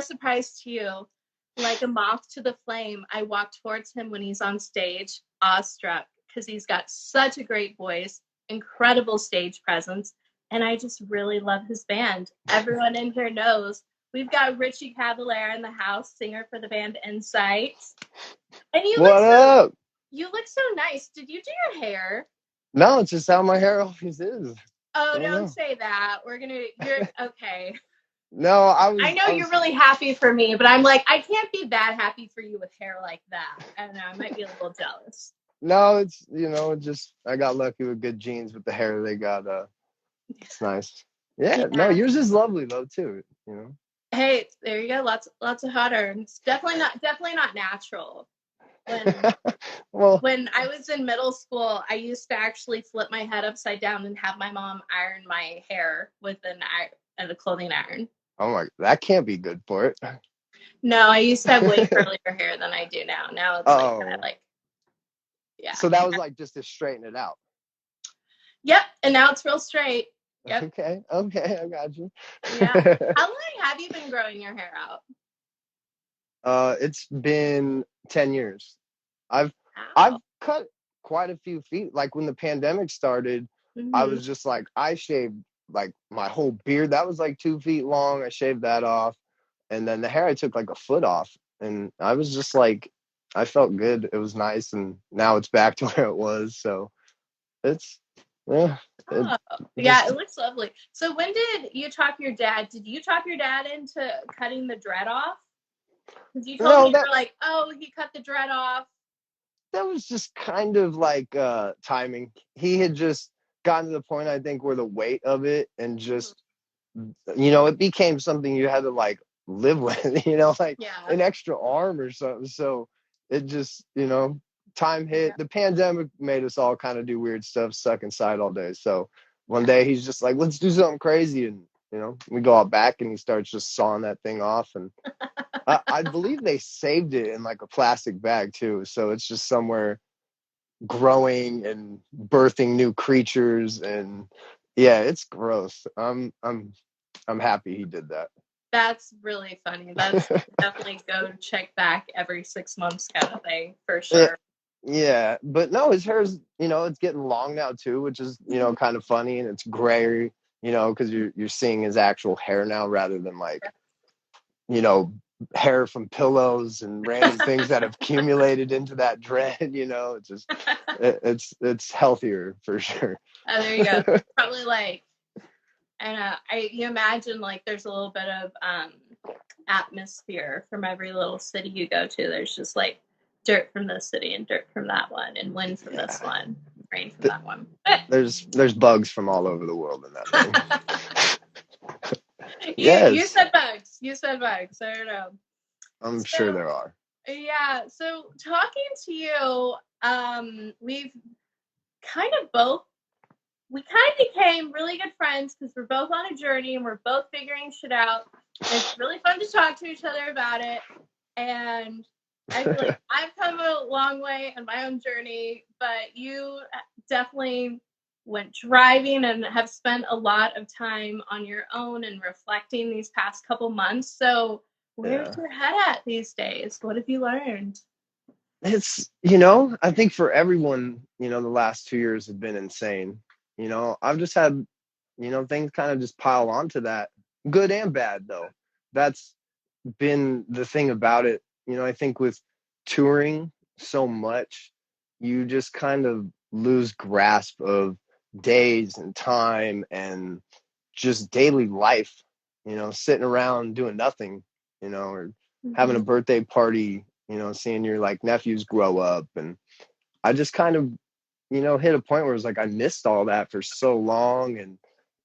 surprise to you. Like a moth to the flame, I walk towards him when he's on stage, awestruck, because he's got such a great voice, incredible stage presence, and I just really love his band. Everyone in here knows we've got Richie Cavalera in the house, singer for the band Incite. And you look so nice. Did you do your hair? No, it's just how my hair always is. Oh, don't say that. You're okay. No, I know you're really happy for me, but I'm like, I can't be that happy for you with hair like that. I don't know. I might be a little jealous. No, it's, just, I got lucky with good genes with the hair they got. It's nice. Yeah, no, yours is lovely though too, Hey, there you go. Lots of hot hair. It's definitely not natural. When I was in middle school, I used to actually flip my head upside down and have my mom iron my hair with a clothing iron. Oh my, that can't be good for it. No, I used to have way curlier hair than I do now. Now it's kind of like, yeah. So that was like just to straighten it out. Yep, and now it's real straight. Yep. Okay, I got you. Yeah. How long have you been growing your hair out? It's been 10 years. I've cut quite a few feet. Like when the pandemic started, I was just like, I shaved like my whole beard. That was like 2 feet long. I shaved that off. And then the hair, I took like a foot off. And I was just like, I felt good. It was nice. And now it's back to where it was. So it's, yeah. It looks lovely. So when did you talk your dad? Did you talk your dad into cutting the dread off? Because you told me you were like, oh, he cut the dread off. That was just kind of like timing. He had just gotten to the point, I think, where the weight of it and just, it became something you had to like live with, an extra arm or something. So it just, time hit. The pandemic made us all kind of do weird stuff, stuck inside all day. So one day he's just like, let's do something crazy. And, we go out back and he starts just sawing that thing off. And I believe they saved it in like a plastic bag too. So it's just somewhere growing and birthing new creatures. And yeah, it's gross. I'm happy he did that. That's really funny. That's definitely go check back every 6 months kind of thing for sure. Yeah, but no, his hair's, it's getting long now too, which is, kind of funny, and it's gray, because you're seeing his actual hair now rather than like, hair from pillows and random things that have accumulated into that dread. It's just, it's healthier for sure. Oh, there you go. Probably like, and you imagine like there's a little bit of atmosphere from every little city you go to. There's just like dirt from this city and dirt from that one and wind from this one, rain from that one. There's bugs from all over the world in that thing. You said bugs. I don't know. I'm sure there are. Yeah. So talking to you, we kind of became really good friends because we're both on a journey and we're both figuring shit out. It's really fun to talk to each other about it. And I feel like I've come a long way on my own journey, but you definitely went driving and have spent a lot of time on your own and reflecting these past couple months. So where's your head at these days? What have you learned? It's, I think for everyone, the last 2 years have been insane. I've just had, things kind of just pile onto that. Good and bad, though. That's been the thing about it. I think with touring so much, you just kind of lose grasp of days and time and just daily life, sitting around doing nothing, or having a birthday party, seeing your like nephews grow up. And I just kind of, hit a point where it was like I missed all that for so long. And,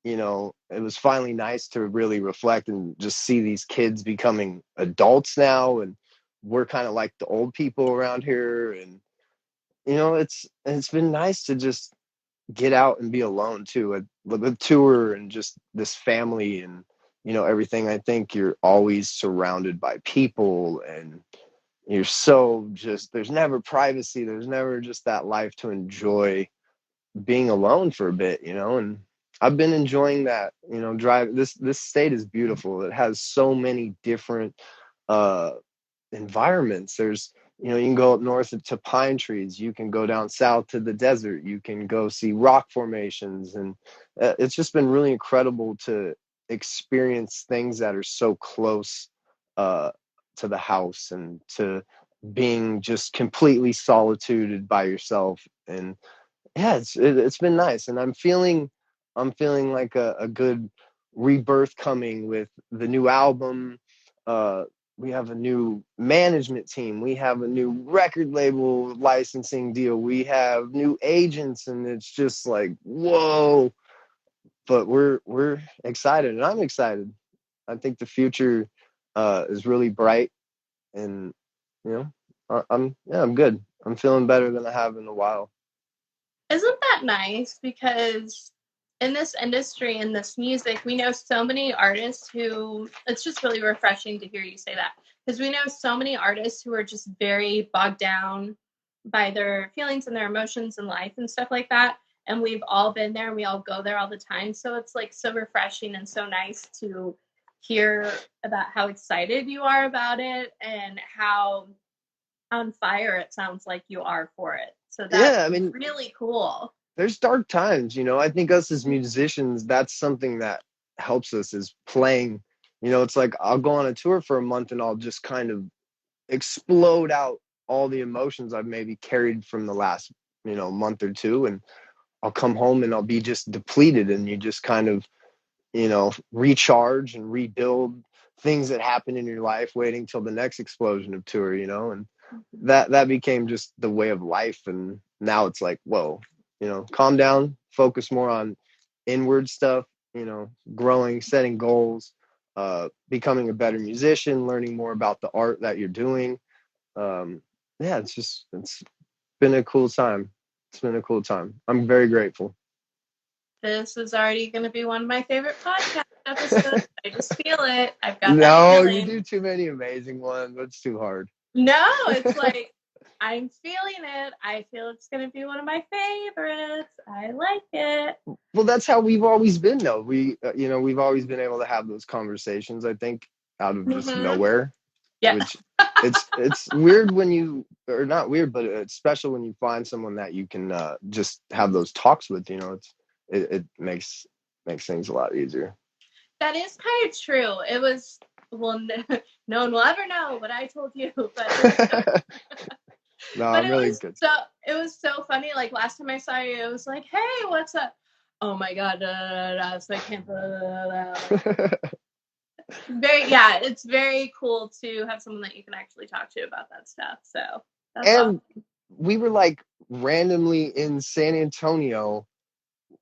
it was finally nice to really reflect and just see these kids becoming adults now. And we're kind of like the old people around here. And, it's been nice to just get out and be alone too. The tour and just this family and, everything. I think you're always surrounded by people and you're so just, there's never privacy. There's never just that life to enjoy being alone for a bit, and I've been enjoying that. Drive this state is beautiful. It has so many different uh environments. There's, you can go up north to pine trees, you can go down south to the desert, you can go see rock formations, and it's just been really incredible to experience things that are so close uh to the house, and to being just completely solitude by yourself. And yeah, it's been nice, and I'm feeling like a good rebirth coming with the new album. uh we have a new management team, we have a new record label licensing deal, we have new agents, and it's just like, whoa. But we're excited, and I'm excited. I think the future is really bright, and you know I'm good. I'm feeling better than I have in a while. Isn't that nice? Because in this industry, in this music, we know so many artists who, it's just really refreshing to hear you say that, because we know so many artists who are just very bogged down by their feelings and their emotions in life and stuff like that. And we've all been there, and we all go there all the time. So it's like so refreshing and so nice to hear about how excited you are about it, and how on fire it sounds like you are for it. So that's Yeah, I mean, really cool. there's dark times. I think us as musicians, that's something that helps us, is playing. It's like I'll go on a tour for a month, and I'll just kind of explode out all the emotions I've maybe carried from the last month or two, and I'll come home and I'll be just depleted, and you just kind of recharge and rebuild things that happen in your life, waiting till the next explosion of tour. And that became just the way of life. And now it's like, whoa, calm down, focus more on inward stuff, growing, setting goals, becoming a better musician, learning more about the art that you're doing. Yeah, it's been a cool time. It's been a cool time. I'm very grateful. This is already going to be one of my favorite podcast episodes. I just feel it. I've got that No, feeling. you do too many amazing ones. That's too hard. No, it's like, I'm feeling it. I feel it's going to be one of my favorites. I like it. Well, that's how we've always been, though. We've always been able to have those conversations, I think, out of just nowhere. Yeah. Which it's weird when you, or not weird, but it's special when you find someone that you can just have those talks with. It makes things a lot easier. That is kind of true. It was, well, no one will ever know what I told you, but no, but I'm really good. So it was so funny. Like last time I saw you, it was like, hey, what's up? Oh my god, so I can't. It's very cool to have someone that you can actually talk to about that stuff. So that's and awesome. We were like randomly in San Antonio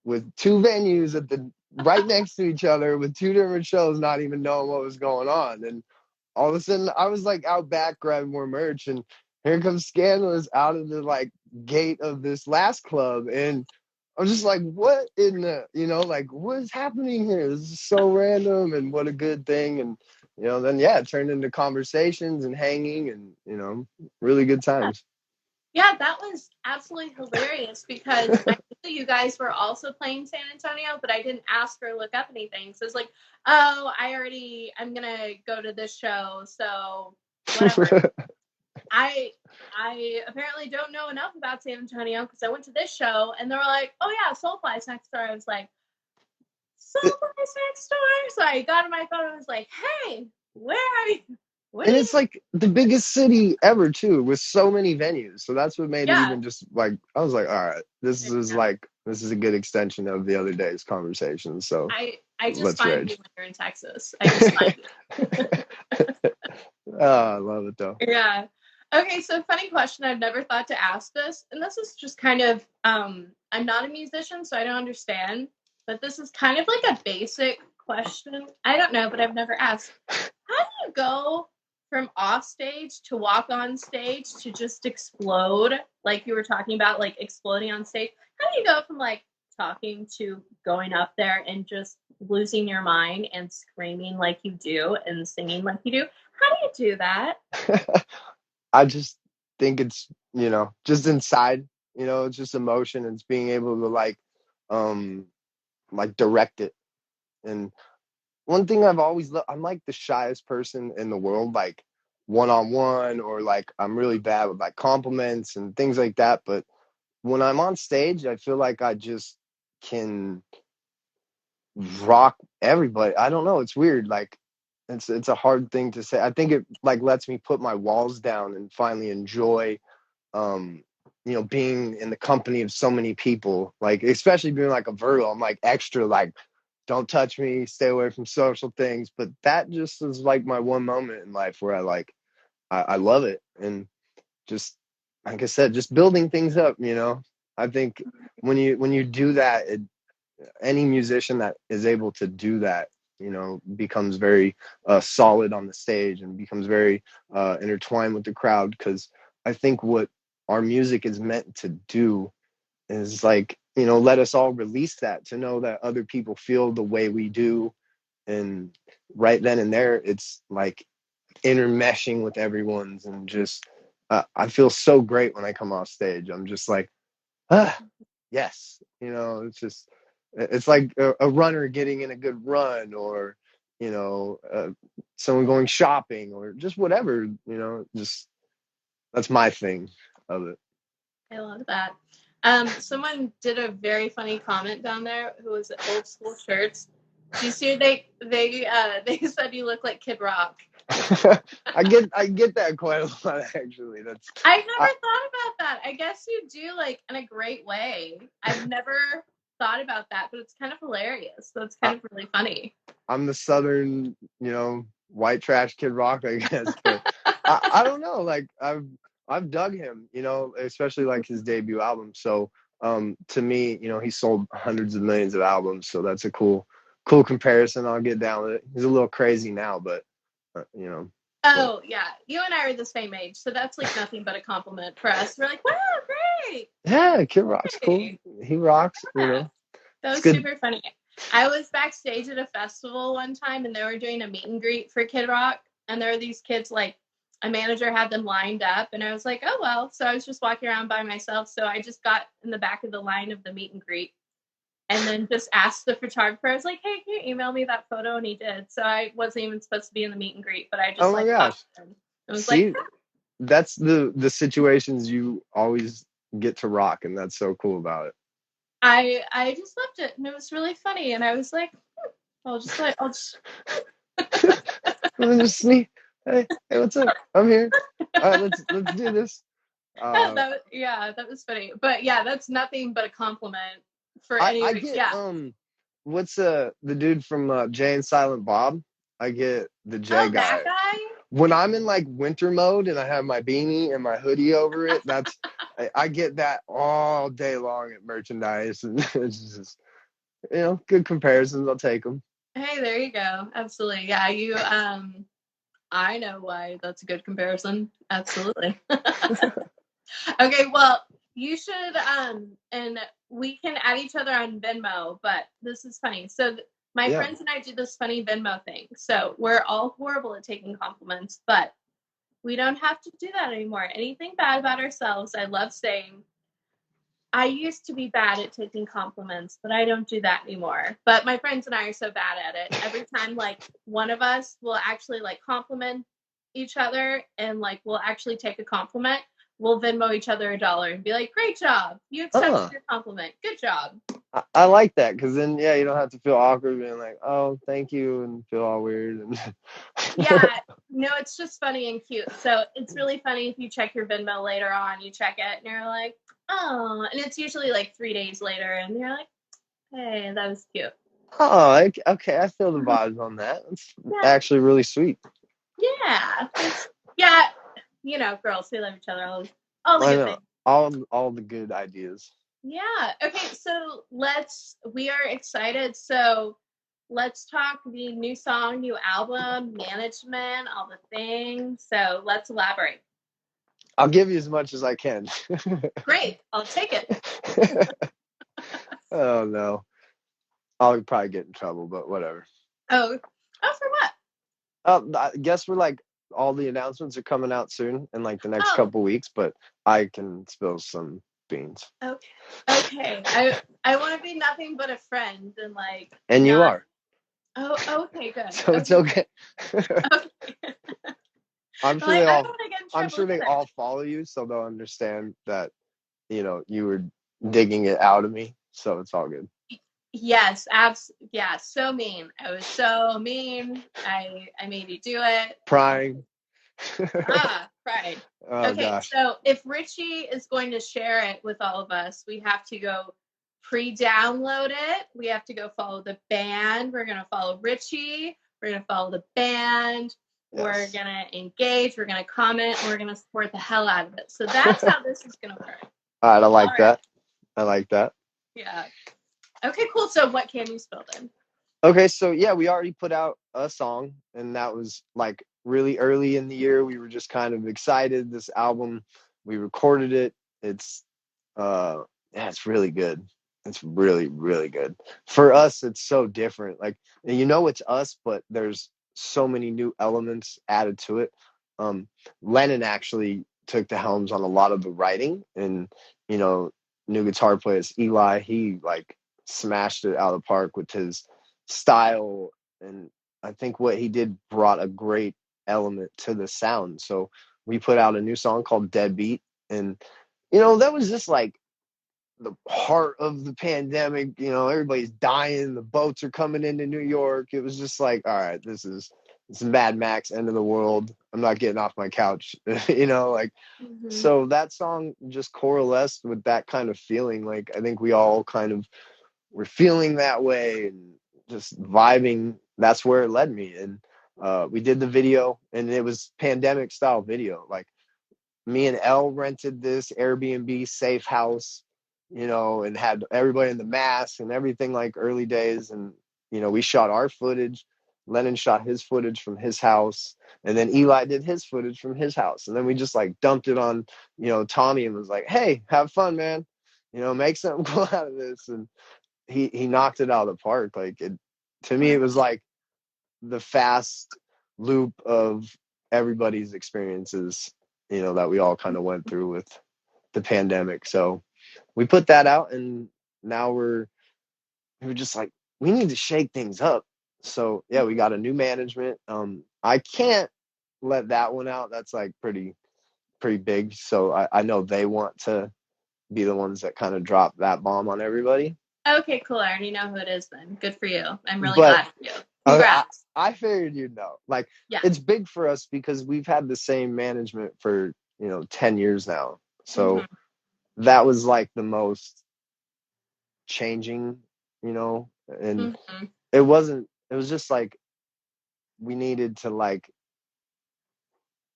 with two venues at the right next to each other with two different shows, not even knowing what was going on. And all of a sudden I was like out back grabbing more merch, and here comes Scandalous out of the like gate of this last club, and I'm just like, what in the, like, what is happening here? This is so random, and what a good thing. And then it turned into conversations and hanging, and really good times. Yeah, that was absolutely hilarious, because I knew you guys were also playing San Antonio, but I didn't ask or look up anything. So it's like, oh, I'm gonna go to this show, so whatever. I apparently don't know enough about San Antonio, because I went to this show and they were like, oh yeah, Soulfly's next door. I was like, Soulfly's next door? So I got on my phone and was like, hey, where are you? And it's like the biggest city ever too, with so many venues. So that's what made it even just like, I was like, all right, this is a good extension of the other day's conversation. So I just find you when you're in Texas. I just find you. I love it though. Yeah. Okay, so funny question. I've never thought to ask this, and this is just kind of, I'm not a musician, so I don't understand, but this is kind of like a basic question. I don't know, but I've never asked. How do you go from off stage to walk on stage to just explode, like you were talking about, like exploding on stage? How do you go from like talking to going up there and just losing your mind and screaming like you do and singing like you do? How do you do that? I just think it's, just inside, it's just emotion. It's being able to like like direct it. And one thing I've always loved, I'm like the shyest person in the world, like one-on-one, or like I'm really bad with like compliments and things like that. But when I'm on stage, I feel like I just can rock everybody. I don't know. It's weird. Like it's a hard thing to say. I think it like lets me put my walls down and finally enjoy um being in the company of so many people, like especially being like a Virgo. I'm like extra like, don't touch me, stay away from social things. But that just is like my one moment in life where I love it. And just like I said, just building things up, I think when you do that, any musician that is able to do that, becomes very solid on the stage and becomes very intertwined with the crowd. Because I think what our music is meant to do is like, let us all release that, to know that other people feel the way we do. And right then and there, it's like intermeshing with everyone's, and just I feel so great when I come off stage. I'm just like, ah, yes, it's like a runner getting in a good run, or someone going shopping, or just whatever, just that's my thing of it. I love that. Someone did a very funny comment down there who was at Old School Shirts. Do you see they said you look like Kid Rock? I get that quite a lot, actually. I've never thought about that. I guess you do, like, in a great way. I've never thought about that, but it's kind of hilarious. So it's kind of really funny. I'm the Southern, white trash Kid Rock, I guess. But I don't know. Like I've dug him, especially like his debut album. So to me, he sold hundreds of millions of albums. So that's a cool comparison. I'll get down with it. He's a little crazy now, but Oh yeah, you and I are the same age, so that's like nothing but a compliment for us. We're like, wow, great. Yeah, Kid Rock's cool. He rocks. Yeah. That was super funny. I was backstage at a festival one time, and they were doing a meet and greet for Kid Rock, and there were these kids, like, a manager had them lined up, and I was like, oh well. So I was just walking around by myself, so I just got in the back of the line of the meet and greet, and then just asked the photographer. I was like, hey, can you email me that photo? And he did. So I wasn't even supposed to be in the meet and greet, but I just it was like, that's the situations you always get to rock, and that's so cool about it. I just loved it, and it was really funny, and I was like, I'll just sneak. Hey, what's up? I'm here. All right, let's do this. That was funny. But yeah, that's nothing but a compliment for any. I get what's the dude from Jay and Silent Bob? I get the Jay guy. That guy? When I'm in like winter mode and I have my beanie and my hoodie over it, that's I get that all day long at merchandise, and it's just good comparisons. I'll take them. Hey, there you go. Absolutely, yeah. You I know why that's a good comparison. Absolutely. Okay, well, you should and we can add each other on Venmo, but this is funny. So my friends and I do this funny Venmo thing. So we're all horrible at taking compliments, but we don't have to do that anymore. Anything bad about ourselves, I love saying, I used to be bad at taking compliments, but I don't do that anymore. But my friends and I are so bad at it. Every time, like, one of us will actually, like, compliment each other, and, like, we'll actually take a compliment. We'll Venmo each other $1 and be like, great job. You accepted your compliment. Good job. I like that, because then, you don't have to feel awkward being like, oh, thank you, and feel all weird. Yeah, no, it's just funny and cute. So it's really funny if you check your Venmo later on, you check it, and you're like, oh, and it's usually like 3 days later, and you're like, hey, that was cute. Oh, okay, I feel the vibes on that. That's actually really sweet. Yeah. Yeah, girls, we love each other. All the good things. All the good ideas. Yeah. Okay, so we are excited. So let's talk the new song, new album, management, all the things. So let's elaborate. I'll give you as much as I can. Great. I'll take it. Oh, no. I'll probably get in trouble, but whatever. Oh, for what? I guess we're like, all the announcements are coming out soon in like the next couple weeks, but I can spill some beans. Okay. I want to be nothing but a friend and like. And you are. Oh, okay, good. So it's okay. Okay. I'm sure like, they I all. don't want to get in I'm trouble sure they either. all follow you, so they'll understand that you were digging it out of me. So it's all good. Yes, yeah, so mean. I was so mean. I made you do it. Prying. Pride. Oh Okay, gosh. so if Richie is going to share it with all of us, we have to go pre-download it. We have to go follow the band. We're going to follow Richie. We're going to follow the band. Yes. We're going to engage. We're going to comment. We're going to support the hell out of it. So that's how this is going to work. All right, I like that. I like that. Yeah. Okay, cool. So what can you spill then? Okay, so yeah, we already put out a song, and that was like really early in the year. We were just kind of excited. This album, we recorded it. It's it's really good. It's really, really good. For us, it's so different. Like, it's us, but there's so many new elements added to it. Lennon actually took the helms on a lot of the writing, and new guitar player Eli, he like smashed it out of the park with his style, and I think what he did brought a great element to the sound. So we put out a new song called Deadbeat, and that was just like the heart of the pandemic. Everybody's dying, the boats are coming into New York. It was just like, all right, this is Mad Max, end of the world. I'm not getting off my couch. So that song just coalesced with that kind of feeling. Like, I think we all kind of were feeling that way and just vibing. That's where it led me. And we did the video, and it was pandemic style video. Like, me and Elle rented this Airbnb safe house, and had everybody in the mask and everything, like early days. And, we shot our footage. Lennon shot his footage from his house, and then Eli did his footage from his house. And then we just like dumped it on, Tommy, and was like, hey, have fun, man. Make something cool out of this. And he knocked it out of the park. Like, to me, it was like the fast loop of everybody's experiences, that we all kind of went through with the pandemic. So we put that out, and now we're just like, we need to shake things up. So yeah, we got a new management. I can't let that one out. That's like pretty big. So I know they want to be the ones that kind of drop that bomb on everybody. Okay, cool. I already know who it is then. Good for you. I'm really glad for you. Congrats. I figured you'd know. Like, yeah. It's big for us because we've had the same management for, 10 years now. So that was like the most changing, and it was just like we needed to like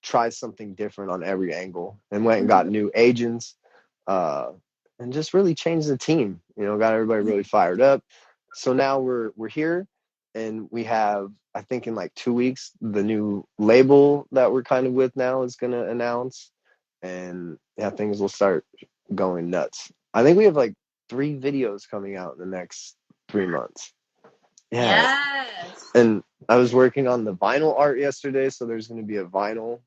try something different on every angle, and went and got new agents, and just really changed the team, got everybody really fired up. So now we're here, and we have, I think in like 2 weeks, the new label that we're kind of with now is going to announce, and yeah, things will start going nuts. I think we have like 3 videos coming out in the next 3 months. Yeah. Yes. And I was working on the vinyl art yesterday, so there's going to be a vinyl,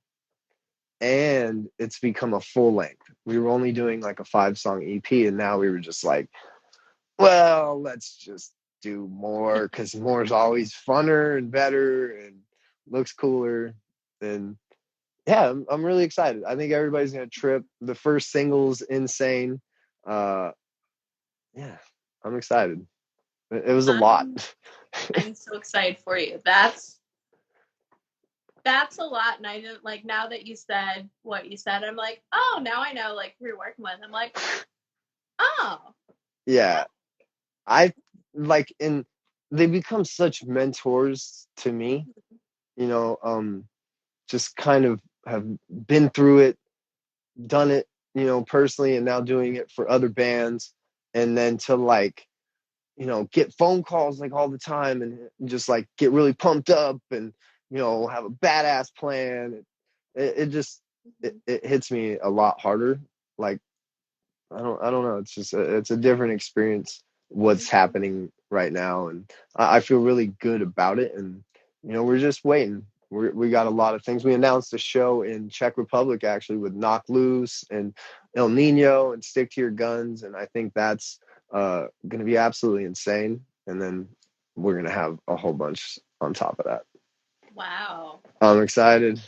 and it's become a full length. We were only doing like a 5-song EP, and now we were just like, well, let's just do more, because more is always funner and better and looks cooler. And yeah, I'm really excited. I think everybody's gonna trip. The first single's insane. Yeah, I'm excited. It was a lot. I'm so excited for you. That's a lot. And I didn't, like, now that you said what you said, I'm like, oh, now I know like who you're working with. I'm like, oh. Yeah. I like, and they become such mentors to me, just kind of have been through it, done it, personally, and now doing it for other bands. And then to like, get phone calls like all the time, and just like get really pumped up, and, have a badass plan. It just, it hits me a lot harder. Like, I don't know. It's just, it's a different experience, what's happening right now. And I feel really good about it. And, we're just waiting. we got a lot of things. We announced a show in Czech Republic actually with Knock Loose and El Nino and Stick to Your Guns, and I think that's going to be absolutely insane. And then we're going to have a whole bunch on top of that. Wow. I'm excited.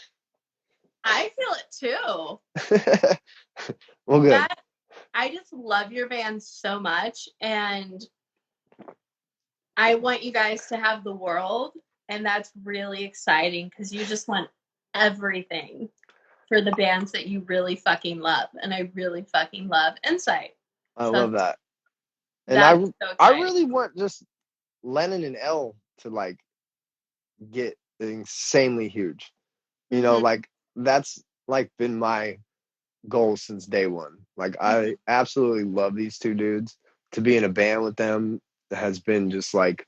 I feel it too. Well, good. I just love your band so much, and I want you guys to have the world, and that's really exciting because you just want everything for the bands that you really fucking love, and I really fucking love Incite. I love that. And I really want just Lennon and Elle to like get insanely huge. You know, like that's like been my goal since day one. Like I absolutely love these two dudes. To be in a band with them has been just like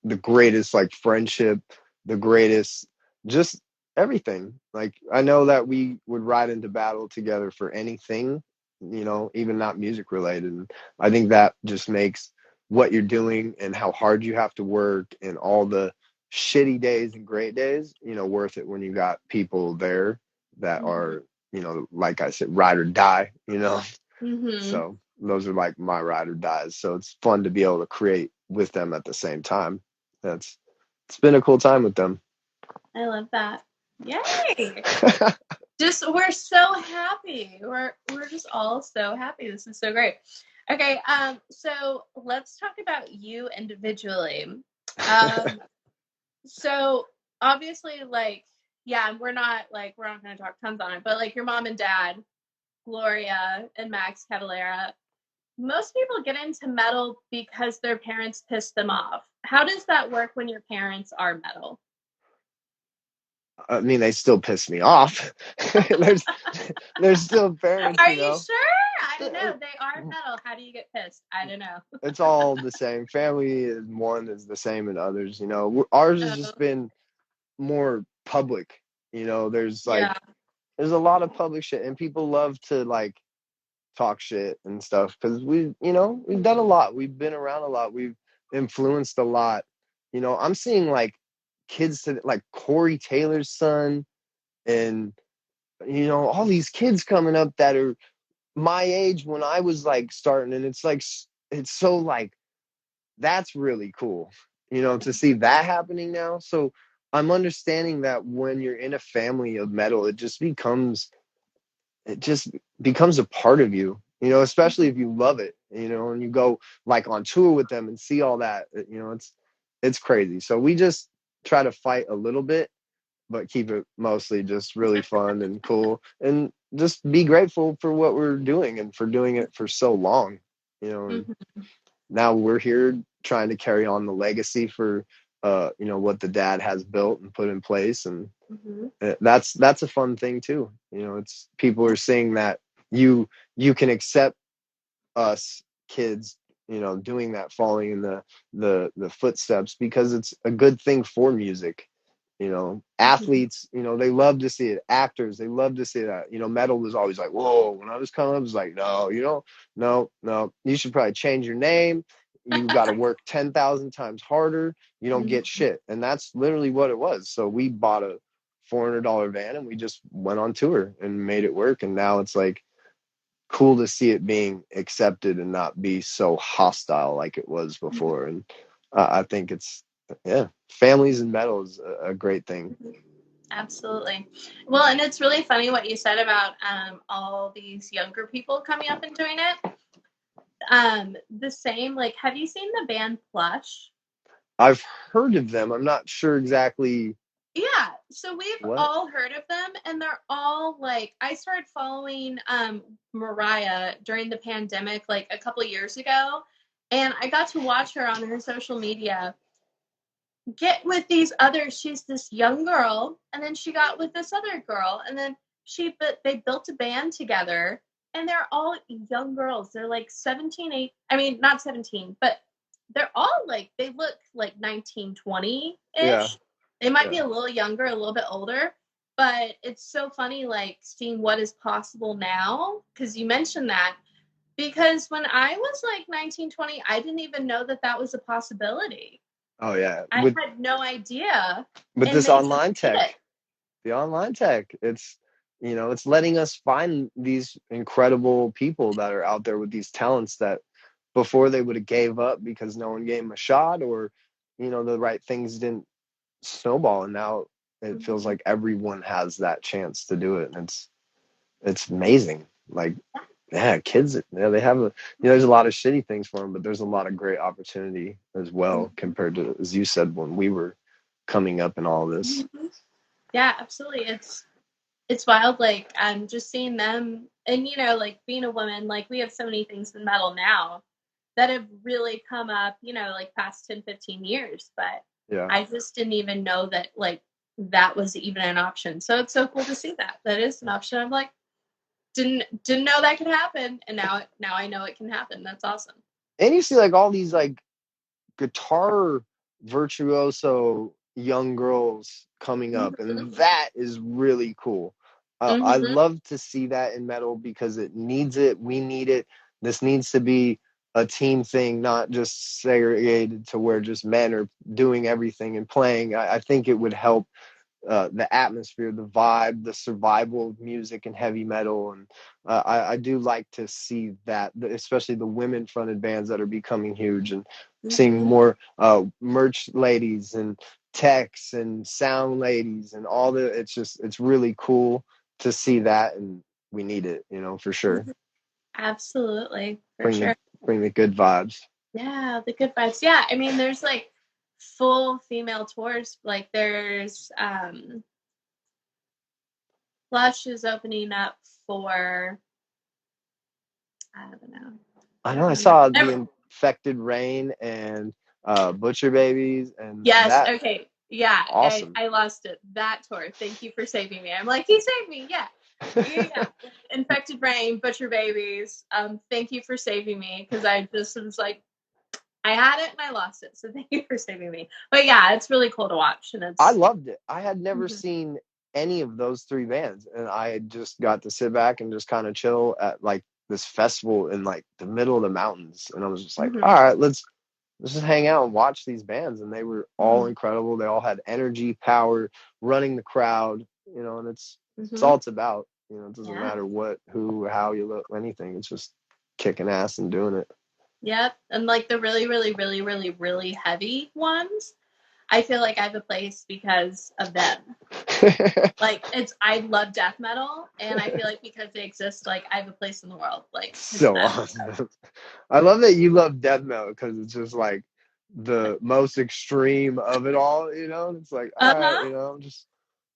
the greatest like friendship, the greatest just everything. Like I know that we would ride into battle together for anything, you know, even not music related. And I think that just makes what you're doing and how hard you have to work and all the shitty days and great days, you know, worth it when you got people there that are, you know, like I said, ride or die, you know. So those are like my ride or dies. So it's fun to be able to create with them at the same time. It's been a cool time with them. I love that. Yay! We're so happy. We're just all so happy. This is so great. Okay, so let's talk about you individually. So obviously, like, yeah, we're not going to talk tons on it, but like your mom and dad, Gloria and Max Cavalera, most people get into metal because their parents piss them off. How does that work when your parents are metal? I mean, they still piss me off. there's still parents. Are you know? Sure? I don't know. They are metal. How do you get pissed? I don't know. It's all the same. Family is one is the same in others. You know, ours has just been more public. You know, there's like there's a lot of public shit, and people love to like talk shit and stuff because we've done a lot. We've been around a lot. We've influenced a lot. You know, I'm seeing like kids like Corey Taylor's son and you know all these kids coming up that are my age when I was like starting, and it's like it's so like that's really cool, you know, to see that happening now. So I'm understanding that when you're in a family of metal, it just becomes a part of you, you know, especially if you love it, you know, and you go like on tour with them and see all that, you know, it's crazy. So we just try to fight a little bit, but keep it mostly just really fun and cool, and just be grateful for what we're doing and for doing it for so long, you know. And now we're here trying to carry on the legacy for you know what the dad has built and put in place, and that's a fun thing too. You know, it's people are saying that you can accept us kids, you know, doing that, following in the footsteps, because it's a good thing for music. You know, athletes, you know, they love to see it. Actors, they love to see that. You know, metal was always like, whoa. When I was coming up, it was like, no, you know, no. You should probably change your name. You got to work 10,000 times harder. You don't get shit. And that's literally what it was. So we bought a $400 van and we just went on tour and made it work. And now it's like cool to see it being accepted and not be so hostile like it was before. And I think it's, families and metal is a great thing. Absolutely. Well, and it's really funny what you said about all these younger people coming up and doing it. The same, like, have you seen the band Plush? I've heard of them. I'm not sure exactly. Yeah, so we've all heard of them, and they're all like, I started following Mariah during the pandemic like a couple years ago, and I got to watch her on her social media get with these others. She's this young girl, and then she got with this other girl, and then they built a band together, and they're all young girls. They're like 17, 8, I mean, not 17, but they're all like, they look like 19, 20-ish. Yeah. They might be a little younger, a little bit older, but it's so funny, like, seeing what is possible now, because you mentioned that, because when I was like 19, 20, I didn't even know that was a possibility. Oh yeah, I had no idea. with And this they just online did tech, it. the online tech, it's it's letting us find these incredible people that are out there with these talents that before they would have gave up because no one gave them a shot, or the right things didn't snowball, and now it feels Mhm. like everyone has that chance to do it, and it's amazing. Like, yeah, kids, they have there's a lot of shitty things for them, but there's a lot of great opportunity as well Mhm. compared to, as you said, when we were coming up in all this. Mhm. Yeah, absolutely. It's wild. Like, just seeing them, and like being a woman, like we have so many things in metal now that have really come up, like past 10, 15 years. But Yeah. I just didn't even know that like that was even an option. So it's so cool to see that that is an option. I'm like, didn't know that could happen, and now I know it can happen. That's awesome. And you see like all these like guitar virtuoso young girls coming up, Mhm. and that is really cool. I Mhm. love to see that in metal because it needs it. We need it. This needs to be a team thing, not just segregated to where just men are doing everything and playing. I think it would help the atmosphere, the vibe, the survival of music and heavy metal. And I do like to see that, especially the women fronted bands that are becoming huge, and seeing Mhm. more merch ladies and techs and sound ladies and all the, it's really cool to see that. And we need it, for sure. Mhm. Absolutely, for Bring the, sure. bring the good vibes. Yeah, the good vibes. Yeah, I mean, there's like full female tours. Like there's Lush is opening up for, I don't know. I I know don't I remember. saw the Infected Rain and Butcher Babies, and Yes. that Okay. Yeah. awesome. I lost it. That tour. Thank you for saving me. I'm like, he saved me. Yeah. Yeah. Infected Brain, Butcher Babies. Thank you for saving me, because I just was like, I had it and I lost it. So thank you for saving me. But yeah, it's really cool to watch, and I it's. loved it. I had never Mhm. seen any of those three bands, and I just got to sit back and just kind of chill at like this festival in like the middle of the mountains, and I was just like, all Mhm. right, let's just hang out and watch these bands. And they were all Mhm. incredible. They all had energy, power, running the crowd, and it's all Mhm. it's about. It doesn't Yeah. matter what, who, how you look, anything. It's just kicking ass and doing it. Yep. And like the really, really, really, really, really heavy ones, I feel like I have a place because of them. Like I love death metal, and I feel like because they exist, like I have a place in the world, like because of So them. awesome. I love that you love death metal because it's just like the most extreme of it all. It's like, all right, Uh-huh. I'm just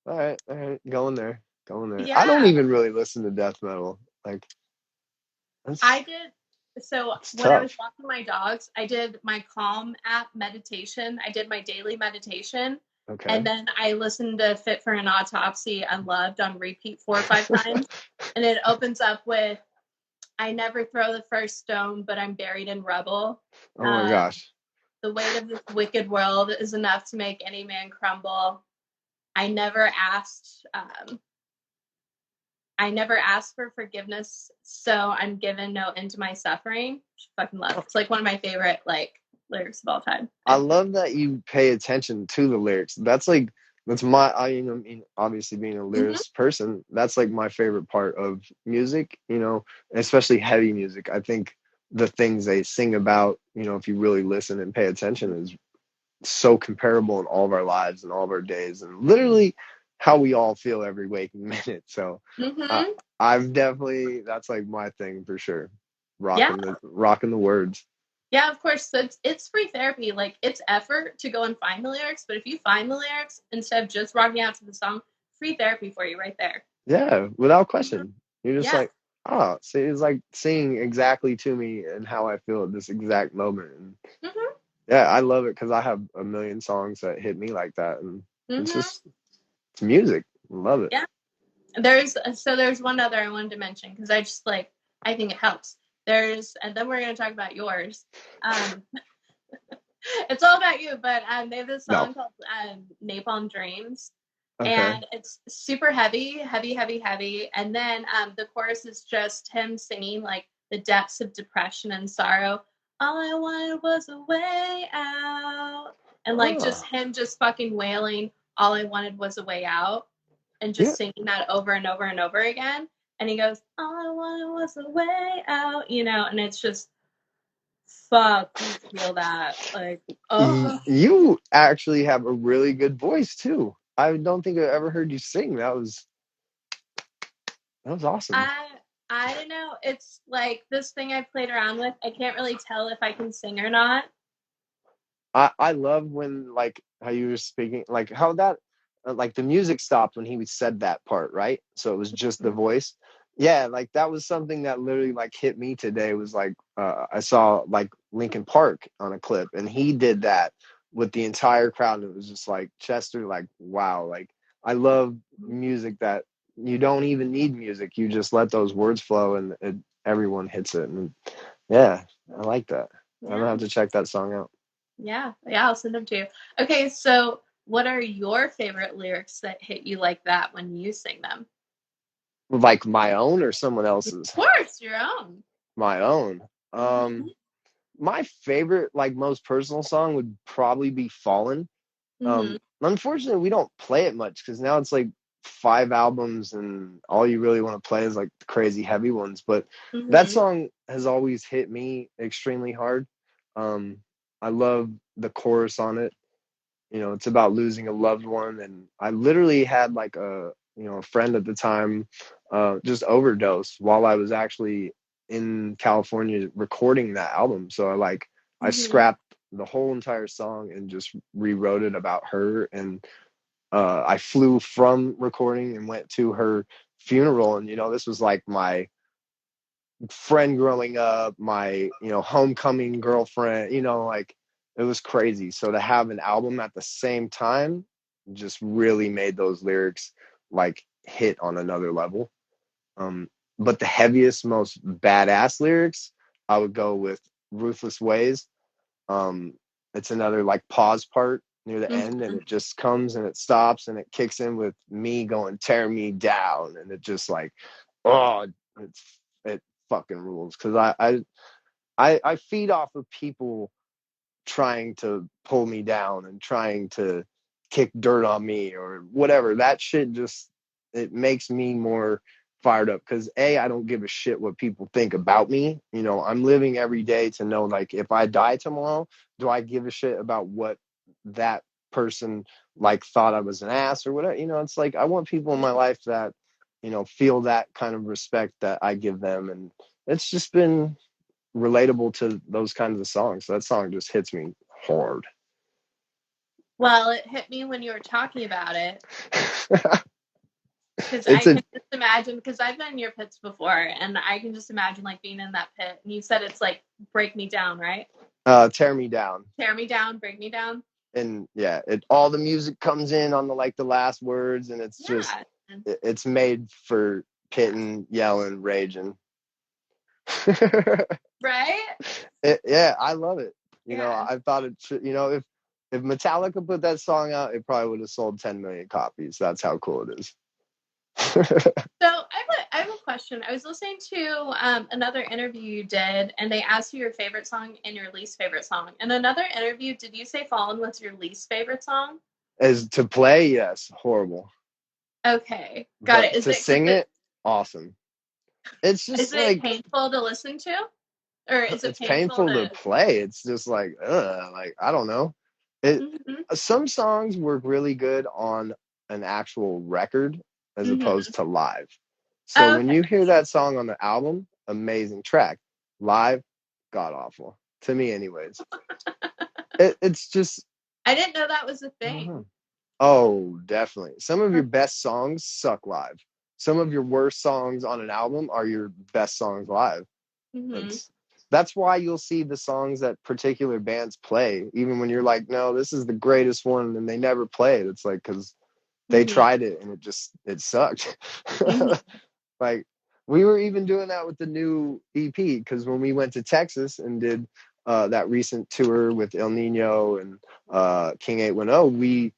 all right, going there, going there. I don't Yeah. even really listen to death metal. Like, I that's did. So it's when I was tough. walking my dogs, I did my Calm app meditation. I did my daily meditation. And Okay. then I listened to Fit for an Autopsy Unloved on repeat 4 or 5 times. And it opens up with, I never throw the first stone, but I'm buried in rubble. Oh my Um, gosh. the weight of this wicked world is enough to make any man crumble. I never asked I never asked for forgiveness, so I'm given no end to my suffering. Fucking love. It's like one of my favorite like lyrics of all time. I love that you pay attention to the lyrics. That's my, I mean, obviously being a Mhm. lyricist person, that's like my favorite part of music, especially heavy music. I think the things they sing about, if you really listen and pay attention, is so comparable in all of our lives and all of our days, and literally how we all feel every waking minute. So uh, Mhm. I've definitely, that's like my thing for sure. Yeah. Rocking the words. Yeah, of course. So it's free therapy. Like it's effort to go and find the lyrics, but if you find the lyrics instead of just rocking out to the song, free therapy for you right there. Yeah, without Mhm. question. You're just Yeah. like, oh, see, it's like singing exactly to me and how I feel at this exact moment. And Mhm. yeah, I love it because I have a million songs that hit me like that, and it's Mhm. just it's music. Love it. Yeah. There's one other I wanted to mention because I just like I think it helps. And then we're gonna talk about yours. Um, it's all about you, but they have this No, song called Napalm Dreams, okay. and it's super heavy, heavy, heavy, heavy. And then the chorus is just him singing like the depths of depression and sorrow. All I wanted was a way out. and like just him just fucking wailing, "All I wanted was a way out," and just singing that over and over and over again. And he goes, "All I wanted was a way out," and it's just, fuck, you feel that, like, oh. You actually have a really good voice too. I don't think I've ever heard you sing. That was awesome. I don't know. It's like this thing I played around with. I can't really tell if I can sing or not. I love when, like, how you were speaking, like how that, like the music stopped when he said that part, right? So it was just the voice. Yeah, like that was something that literally like hit me today. Was like I saw like Linkin Park on a clip, and he did that with the entire crowd, and it was just like Chester, like wow, like I love music that you don't even need music. You just let those words flow, and everyone hits it. And yeah, I like that. Yeah. I'm gonna have to check that song out. Yeah, I'll send them to you. Okay, so what are your favorite lyrics that hit you like that when you sing them? Like my own or someone else's? Of course, your own. My own. My favorite, like most personal song would probably be Fallen. Unfortunately, we don't play it much because now it's like 5 albums and all you really want to play is like the crazy heavy ones. But that song has always hit me extremely hard. I love the chorus on it. It's about losing a loved one, and I literally had like a friend at the time just overdose while I was actually in California recording that album. So I scrapped the whole entire song and just rewrote it about her. And I flew from recording and went to her funeral. And this was like my friend growing up, my homecoming girlfriend. Like it was crazy. So to have an album at the same time just really made those lyrics like hit on another level. But the heaviest, most badass lyrics, I would go with Ruthless Ways. It's another like pause part near the end, and it just comes and it stops and it kicks in with me going, "Tear me down," and it just like, oh, it fucking rules. Because I feed off of people trying to pull me down and trying to kick dirt on me or whatever. That shit just, it makes me more fired up because I don't give a shit what people think about me. I'm living every day to know, like, if I die tomorrow, do I give a shit about what that person like thought I was an ass or whatever? It's like I want people in my life that feel that kind of respect that I give them, and it's just been relatable to those kinds of songs. So that song just hits me hard. Well, it hit me when you were talking about it. Because I can just imagine, because I've been in your pits before, and I can just imagine like being in that pit. And you said it's like break me down, right? Tear me down. Tear me down, break me down. And yeah, all the music comes in on the last words, and it's just it's made for pitting, yelling, raging. Right? I love it. I thought it should, if Metallica put that song out, it probably would have sold 10 million copies. That's how cool it is. So I have a question. I was listening to another interview you did, and they asked you your favorite song and your least favorite song. In another interview, did you say Fallen was your least favorite song? As to play, yes, horrible. Okay, got it. To sing it, awesome. It's just is it painful to listen to, or is it painful to play? It's just like, like I don't know. Some songs work really good on an actual record as opposed to live. So when you hear that song on the album, amazing track. Live, god awful to me, anyways. It's just, I didn't know that was a thing. Oh, definitely. Some of your best songs suck live. Some of your worst songs on an album are your best songs live. That's why you'll see the songs that particular bands play, even when you're like, no, this is the greatest one, and they never play it. It's like, because they tried it and it sucked. Like, we were even doing that with the new EP, because when we went to Texas and did that recent tour with El Nino and King 810, we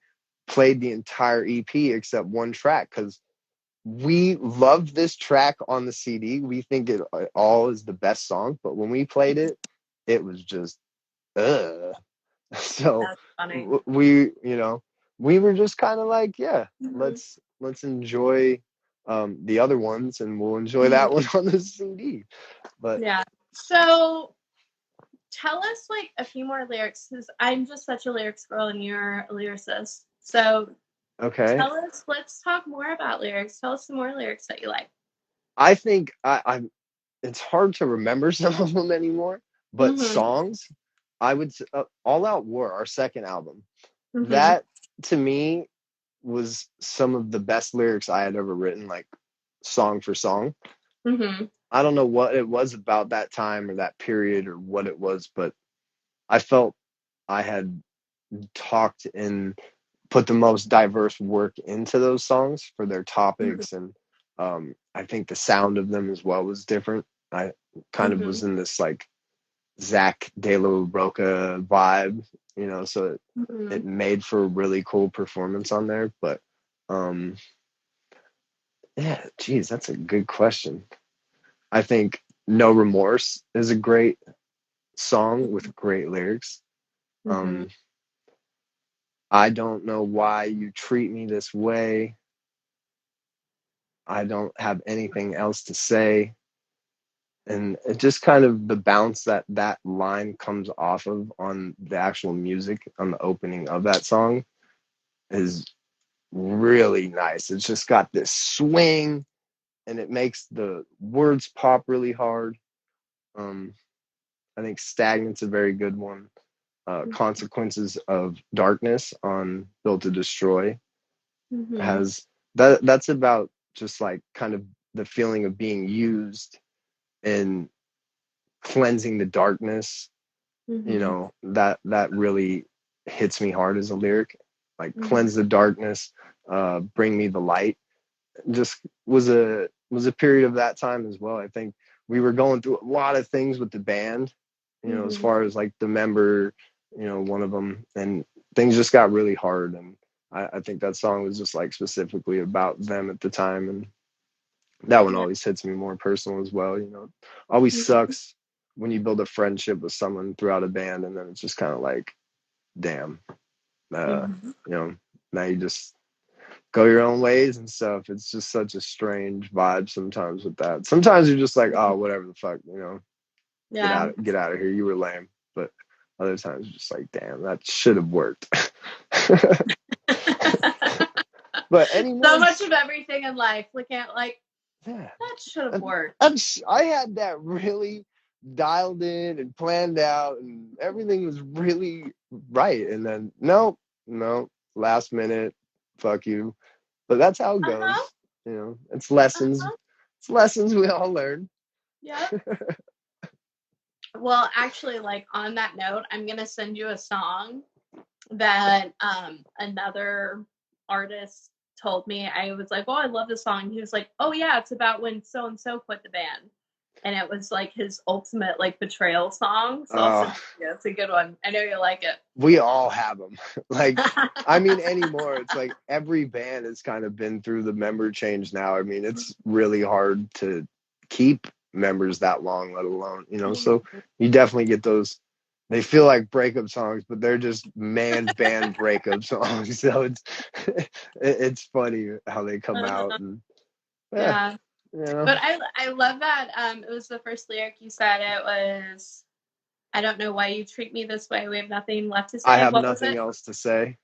played the entire EP except one track, because we loved this track on the CD. We think it all is the best song, but when we played it, it was just So funny. we we were just kind of like, yeah, Mm-hmm. let's enjoy the other ones, and we'll enjoy that one on the CD. But yeah. So tell us like a few more lyrics, because I'm just such a lyrics girl and you're a lyricist. So okay, let's talk more about lyrics. Tell us some more lyrics that you like. I think I'm. It's hard to remember some of them anymore, but Mm-hmm. songs, I would All Out War, our second album, Mm-hmm. that to me was some of the best lyrics I had ever written, like song for song. Mm-hmm. I don't know what it was about that time or that period or what it was, but I felt I had talked and put the most diverse work into those songs for their topics, and I think the sound of them as well was different. I kind of Mm-hmm. was in this like Zach De La Roca vibe, so it Mm-hmm. made for a really cool performance on there. But um, yeah, geez, that's a good question. I think No Remorse is a great song with great lyrics. Mm-hmm. Um, I don't know why you treat me this way. I don't have anything else to say. And it just kind of the bounce that line comes off of on the actual music on the opening of that song is really nice. It's just got this swing, and it makes the words pop really hard. Um, I think Stagnant's a very good one. Consequences of Darkness on Built to Destroy Mm-hmm. has that's about just like kind of the feeling of being used and cleansing the darkness. Mm-hmm. That really hits me hard as a lyric, like Mm-hmm. cleanse the darkness, bring me the light. Just was a period of that time as well. I think we were going through a lot of things with the band, as Mm-hmm. far as like the member, one of them, and things just got really hard. And I think that song was just like specifically about them at the time, and that one Yeah. always hits me more personal as well. Always Mm-hmm. sucks when you build a friendship with someone throughout a band, and then it's just kind of like, damn, uh, Mm-hmm. you know, now you just go your own ways and stuff. It's just such a strange vibe sometimes with that. Sometimes you're just like, oh, whatever the fuck, Yeah. get out of here. You were lame. But other times you're just like, damn, that should have worked. But So anymore, much of everything in life, we can't like yeah, that should have worked. I had that really dialed in and planned out, and everything was really right. And then no, last minute, fuck you. But that's how it Uh-huh. goes. It's lessons. Uh-huh. It's lessons we all learn. Yep. Well, actually, like on that note, I'm gonna send you a song that another artist told me. I was like, "Oh, I love this song." He was like, "Oh yeah, it's about when so and so quit the band," and it was like his ultimate like betrayal song. So I'll send it to you. It's a good one. I know you'll like it. We all have them. Like, I mean, anymore, it's like every band has kind of been through the member change now. I mean, it's really hard to keep members that long, let alone, so you definitely get those. They feel like breakup songs, but they're just man band breakup songs. So it's funny how they come out, and yeah, Yeah. you know. But I love that it was the first lyric you said. It was, I don't know why you treat me this way. We have nothing left to I say. have What was nothing it? else to say.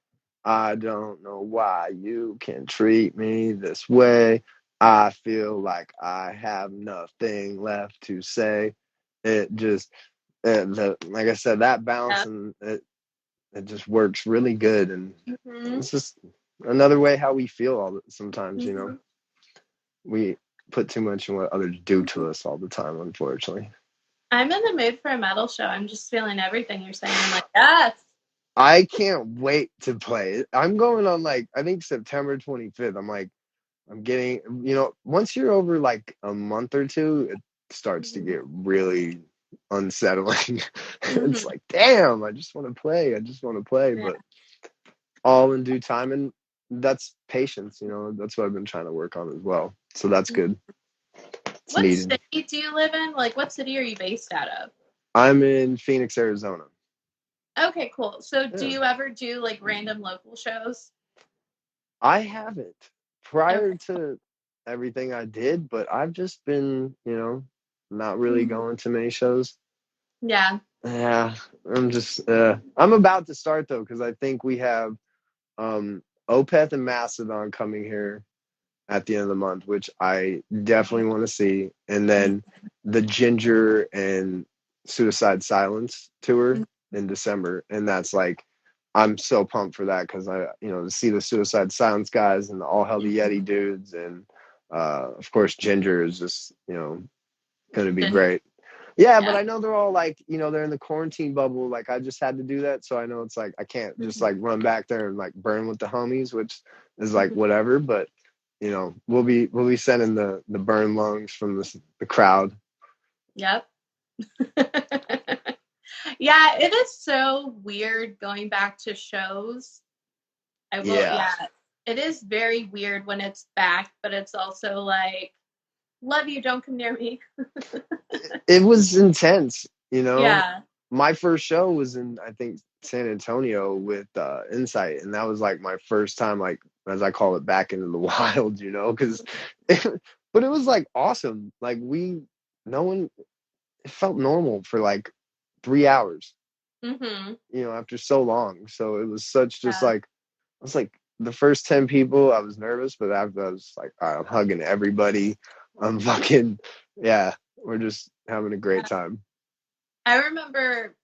I don't know why you can treat me this way. I feel like I have nothing left to say. It just, like I said, that bounce, Yeah. and it just works really good. And Mm-hmm. it's just another way how we feel sometimes. Mm-hmm. We put too much in what others do to us all the time, unfortunately. I'm in the mood for a metal show. I'm just feeling everything you're saying. I'm like, yes. I can't wait to play it. I'm going on like, I think September 25th. I'm getting, once you're over like a month or two, it starts to get really unsettling. It's Mm-hmm. like, damn, I just want to play. I just want to play, Yeah. but all in due time. And that's patience, that's what I've been trying to work on as well. So that's good. It's What needed. city do you live in? Like, what city are you based out of? I'm in Phoenix, Arizona. Okay, cool. So do Yeah. you ever do like random local shows? I haven't prior Okay. to everything I did, but I've just been, not really Mhm. going to many shows. Yeah. Yeah, I'm about to start though, because I think we have Opeth and Mastodon coming here at the end of the month, which I definitely want to see. And then the Ginger and Suicide Silence tour in December. And that's like, I'm so pumped for that because to see the Suicide Silence guys and the All Hell the Yeti dudes. And of course, Ginger is just, going to be Ginger. great. Yeah, but Yeah. I know they're all like, they're in the quarantine bubble. Like I just had to do that. So I know it's like, I can't just like run back there and like burn with the homies, which is like whatever. But, we'll be sending the burn lungs from the crowd. Yep. Yeah, it is so weird going back to shows. I will, Yeah. yeah. It is very weird when it's back, but it's also like, love you, don't come near me. It was intense, Yeah. My first show was in, I think, San Antonio with Incite, and that was like my first time, like, as I call it, back into the wild, because but it was like awesome. Like no one, it felt normal for like 3 hours, Mm-hmm. after so long. So it was such just Yeah. like, I was like, the first 10 people, I was nervous, but after I was like, all right, I'm hugging everybody. I'm fucking, yeah, we're just having a great time. I remember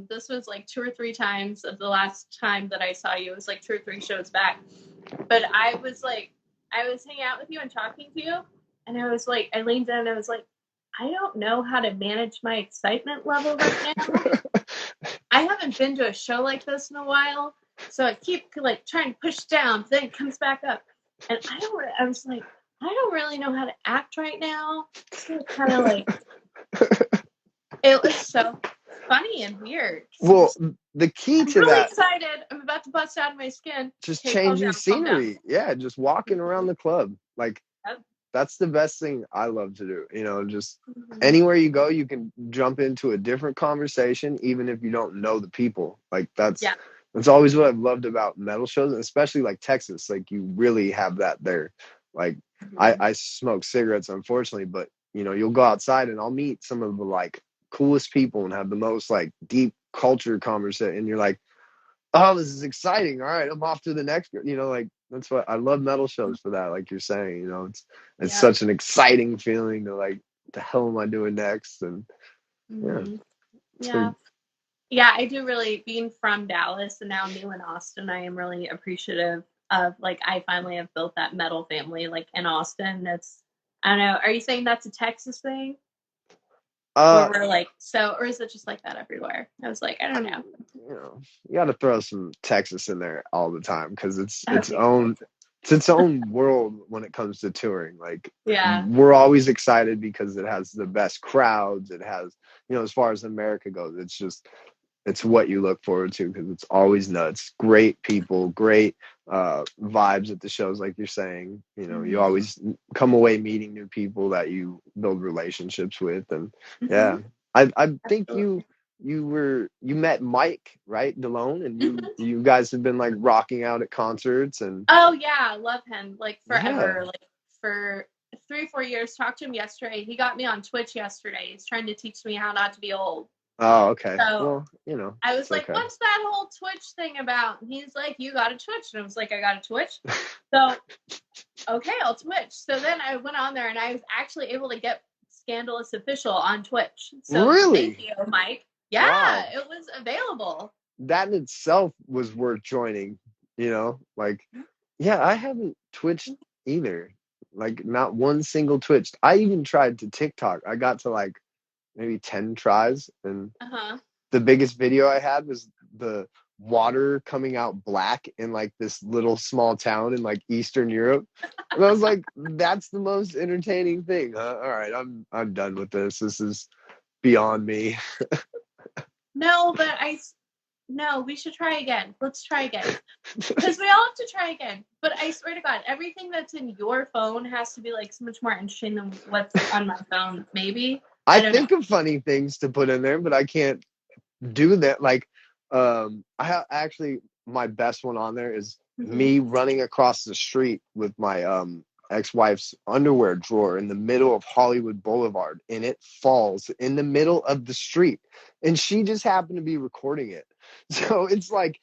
this was like 2 or 3 times of the last time that I saw you. It was like 2 or 3 shows back. But I was hanging out with you and talking to you, and I was like, I leaned in and I was like, I don't know how to manage my excitement level right now. I haven't been to a show like this in a while, so I keep like trying to push down, then it comes back up, and I was like, I don't really know how to act right now. So kind of like, it was so funny and weird. Well, the key I'm to really that, excited. I'm about to bust out of my skin. just Okay, calm changing down, calm down. scenery. Yeah, just walking around the club. Like, Yep. that's the best thing I love to do. Just Mhm. anywhere you go, you can jump into a different conversation, even if you don't know the people. Like, Yeah. that's always what I've loved about metal shows, and especially like Texas. Like, you really have that there. Like, I smoke cigarettes, unfortunately, but you'll go outside and I'll meet some of the like coolest people and have the most like deep culture conversation, and you're like, oh, this is exciting. All right, I'm off to the next. Like, that's what I love metal shows for that. Like you're saying, it's Yeah. such an exciting feeling to like, the hell am I doing next? And yeah, it's Yeah. been, Yeah, I do really, being from Dallas and now new in Austin, I am really appreciative of like I finally have built that metal family like in Austin. That's, I don't know. Are you saying that's a Texas thing? Where uh, we're like, so, or is it just like that everywhere? I was like, I don't know. you got to throw some Texas in there all the time because Okay, cool. it's its own world when it comes to touring. Like, Yeah. we're always excited because it has the best crowds. It has, as far as America goes, it's what you look forward to because it's always nuts. Great people, great vibes at the shows, like you're saying. You always come away meeting new people that you build relationships with, and yeah, I think you met Mike, right, DeLone, and you guys have been like rocking out at concerts, and Oh yeah, I love him like yeah. forever, like for 3 or 4 years. Talked to him yesterday. He got me on Twitch yesterday. He's trying to teach me how not to be old. Oh, okay. So Well, I was it's like, okay. what's that whole Twitch thing about? And he's like, you got a Twitch. And I was like, I got a Twitch. So, okay, I'll Twitch. So then I went on there and I was actually able to get Scandalous Official on Twitch. So thank Really? you, Mike. Yeah, Wow. it was available. That in itself was worth joining, like, yeah, I haven't twitched either, like not one single twitched. I even tried to TikTok. I got to like maybe 10 tries, and Uh-huh. the biggest video I had was the water coming out black in like this little small town in like Eastern Europe, and I was like, that's the most entertaining thing, huh? All right, I'm done with this is beyond me. No, but no, we should try again. Let's try again. Because we all have to try again. But I swear to God, everything that's in your phone has to be like so much more interesting than what's on my phone, maybe. I I don't know. think of funny things to put in there, but I can't do that. Like, Actually, my best one on there is Mm-hmm. me running across the street with my ex-wife's underwear drawer in the middle of Hollywood Boulevard, and it falls in the middle of the street, and she just happened to be recording it. So it's like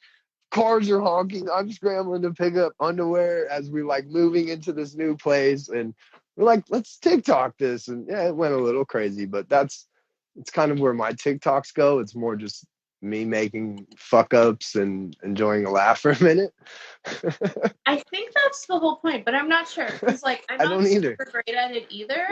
cars are honking. I'm scrambling to pick up underwear as we're like moving into this new place, and we're like, let's TikTok this. And yeah, it went a little crazy, but it's kind of where my TikToks go. It's more just me making fuck ups and enjoying a laugh for a minute. I think that's the whole point, but I'm not sure because like I'm I not don't either. super great at it either.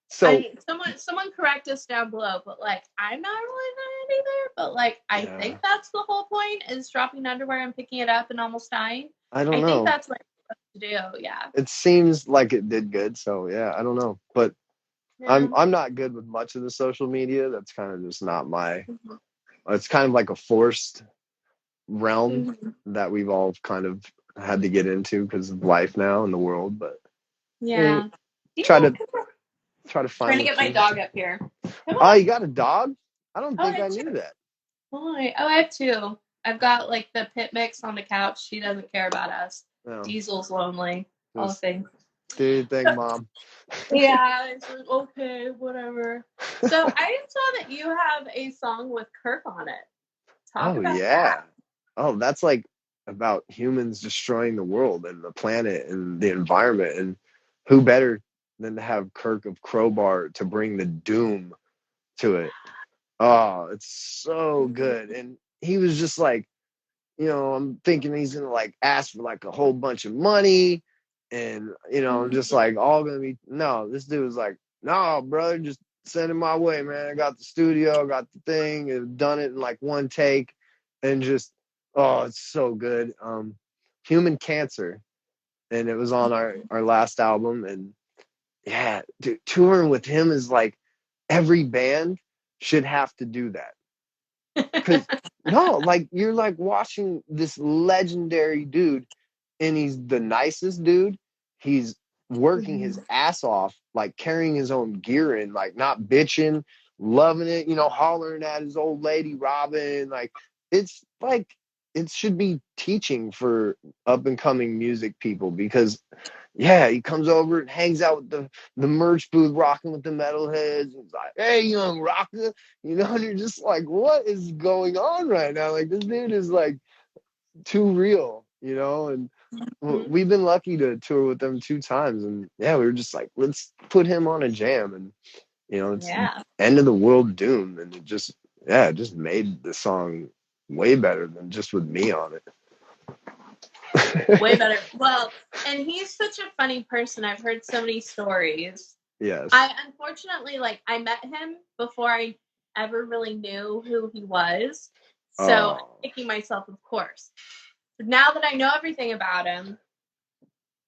So Someone correct us down below, but like I'm not really good at it either. But like I think that's the whole point is dropping underwear and picking it up and almost dying. I don't know. think that's what you're supposed to do. Yeah. It seems like it did good. So yeah, I don't know, but Yeah. I'm not good with much of the social media. That's kind of just not my. It's kind of like a forced realm that we've all kind of had to get into because of life now in the world. But yeah, try to find. Trying to get my dog up here. Oh, you got a dog? I don't Oh, think I I have knew that. Oh, I have two. I've got like the pit mix on the couch. She doesn't care about us. No. Diesel's lonely. All the things. Do your thing, Mom. Yeah, it's like, okay, whatever. So I saw that you have a song with Kirk on it. Talk about that. Oh, that's like about humans destroying the world and the planet and the environment, and who better than to have Kirk of Crowbar to bring the doom to it. Oh, it's so good. And he was just like, I'm thinking he's gonna like ask for like a whole bunch of money, and I'm just like all gonna be no. This dude was like, no, brother, just send it my way, man. I got the studio, I got the thing, and done it in like one take, and just it's so good. Human Cancer, and it was on our last album, and yeah, dude, touring with him is like every band should have to do that. Because no, like you're like watching this legendary dude, and he's the nicest dude. He's working his ass off, like carrying his own gear in, like not bitching, loving it, hollering at his old lady Robin. Like it's like it should be teaching for up and coming music people because yeah, he comes over and hangs out with the merch booth, rocking with the metalheads. He's like, "Hey, young rocker," and you're just like, "What is going on right now?" Like this dude is like too real, And we've been lucky to tour with them 2 times, and yeah, we were just like, let's put him on a jam, and it's End of the World Doom, and it just made the song way better than just with me on it. Way better. Well, and he's such a funny person. I've heard so many stories. Yes. I unfortunately I met him before I ever really knew who he was. So I'm kicking myself, of course. But now that I know everything about him,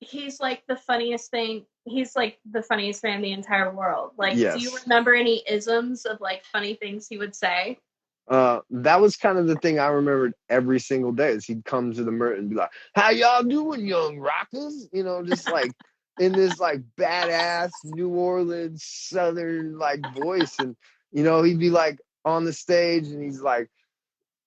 he's like the funniest thing. He's like the funniest man in the entire world. Like, do you remember any isms of like funny things he would say? That was kind of the thing I remembered every single day is he'd come to the Mert and be like, "How y'all doing, young rockers?" Just like in this like badass New Orleans Southern like voice, and he'd be like on the stage and he's like,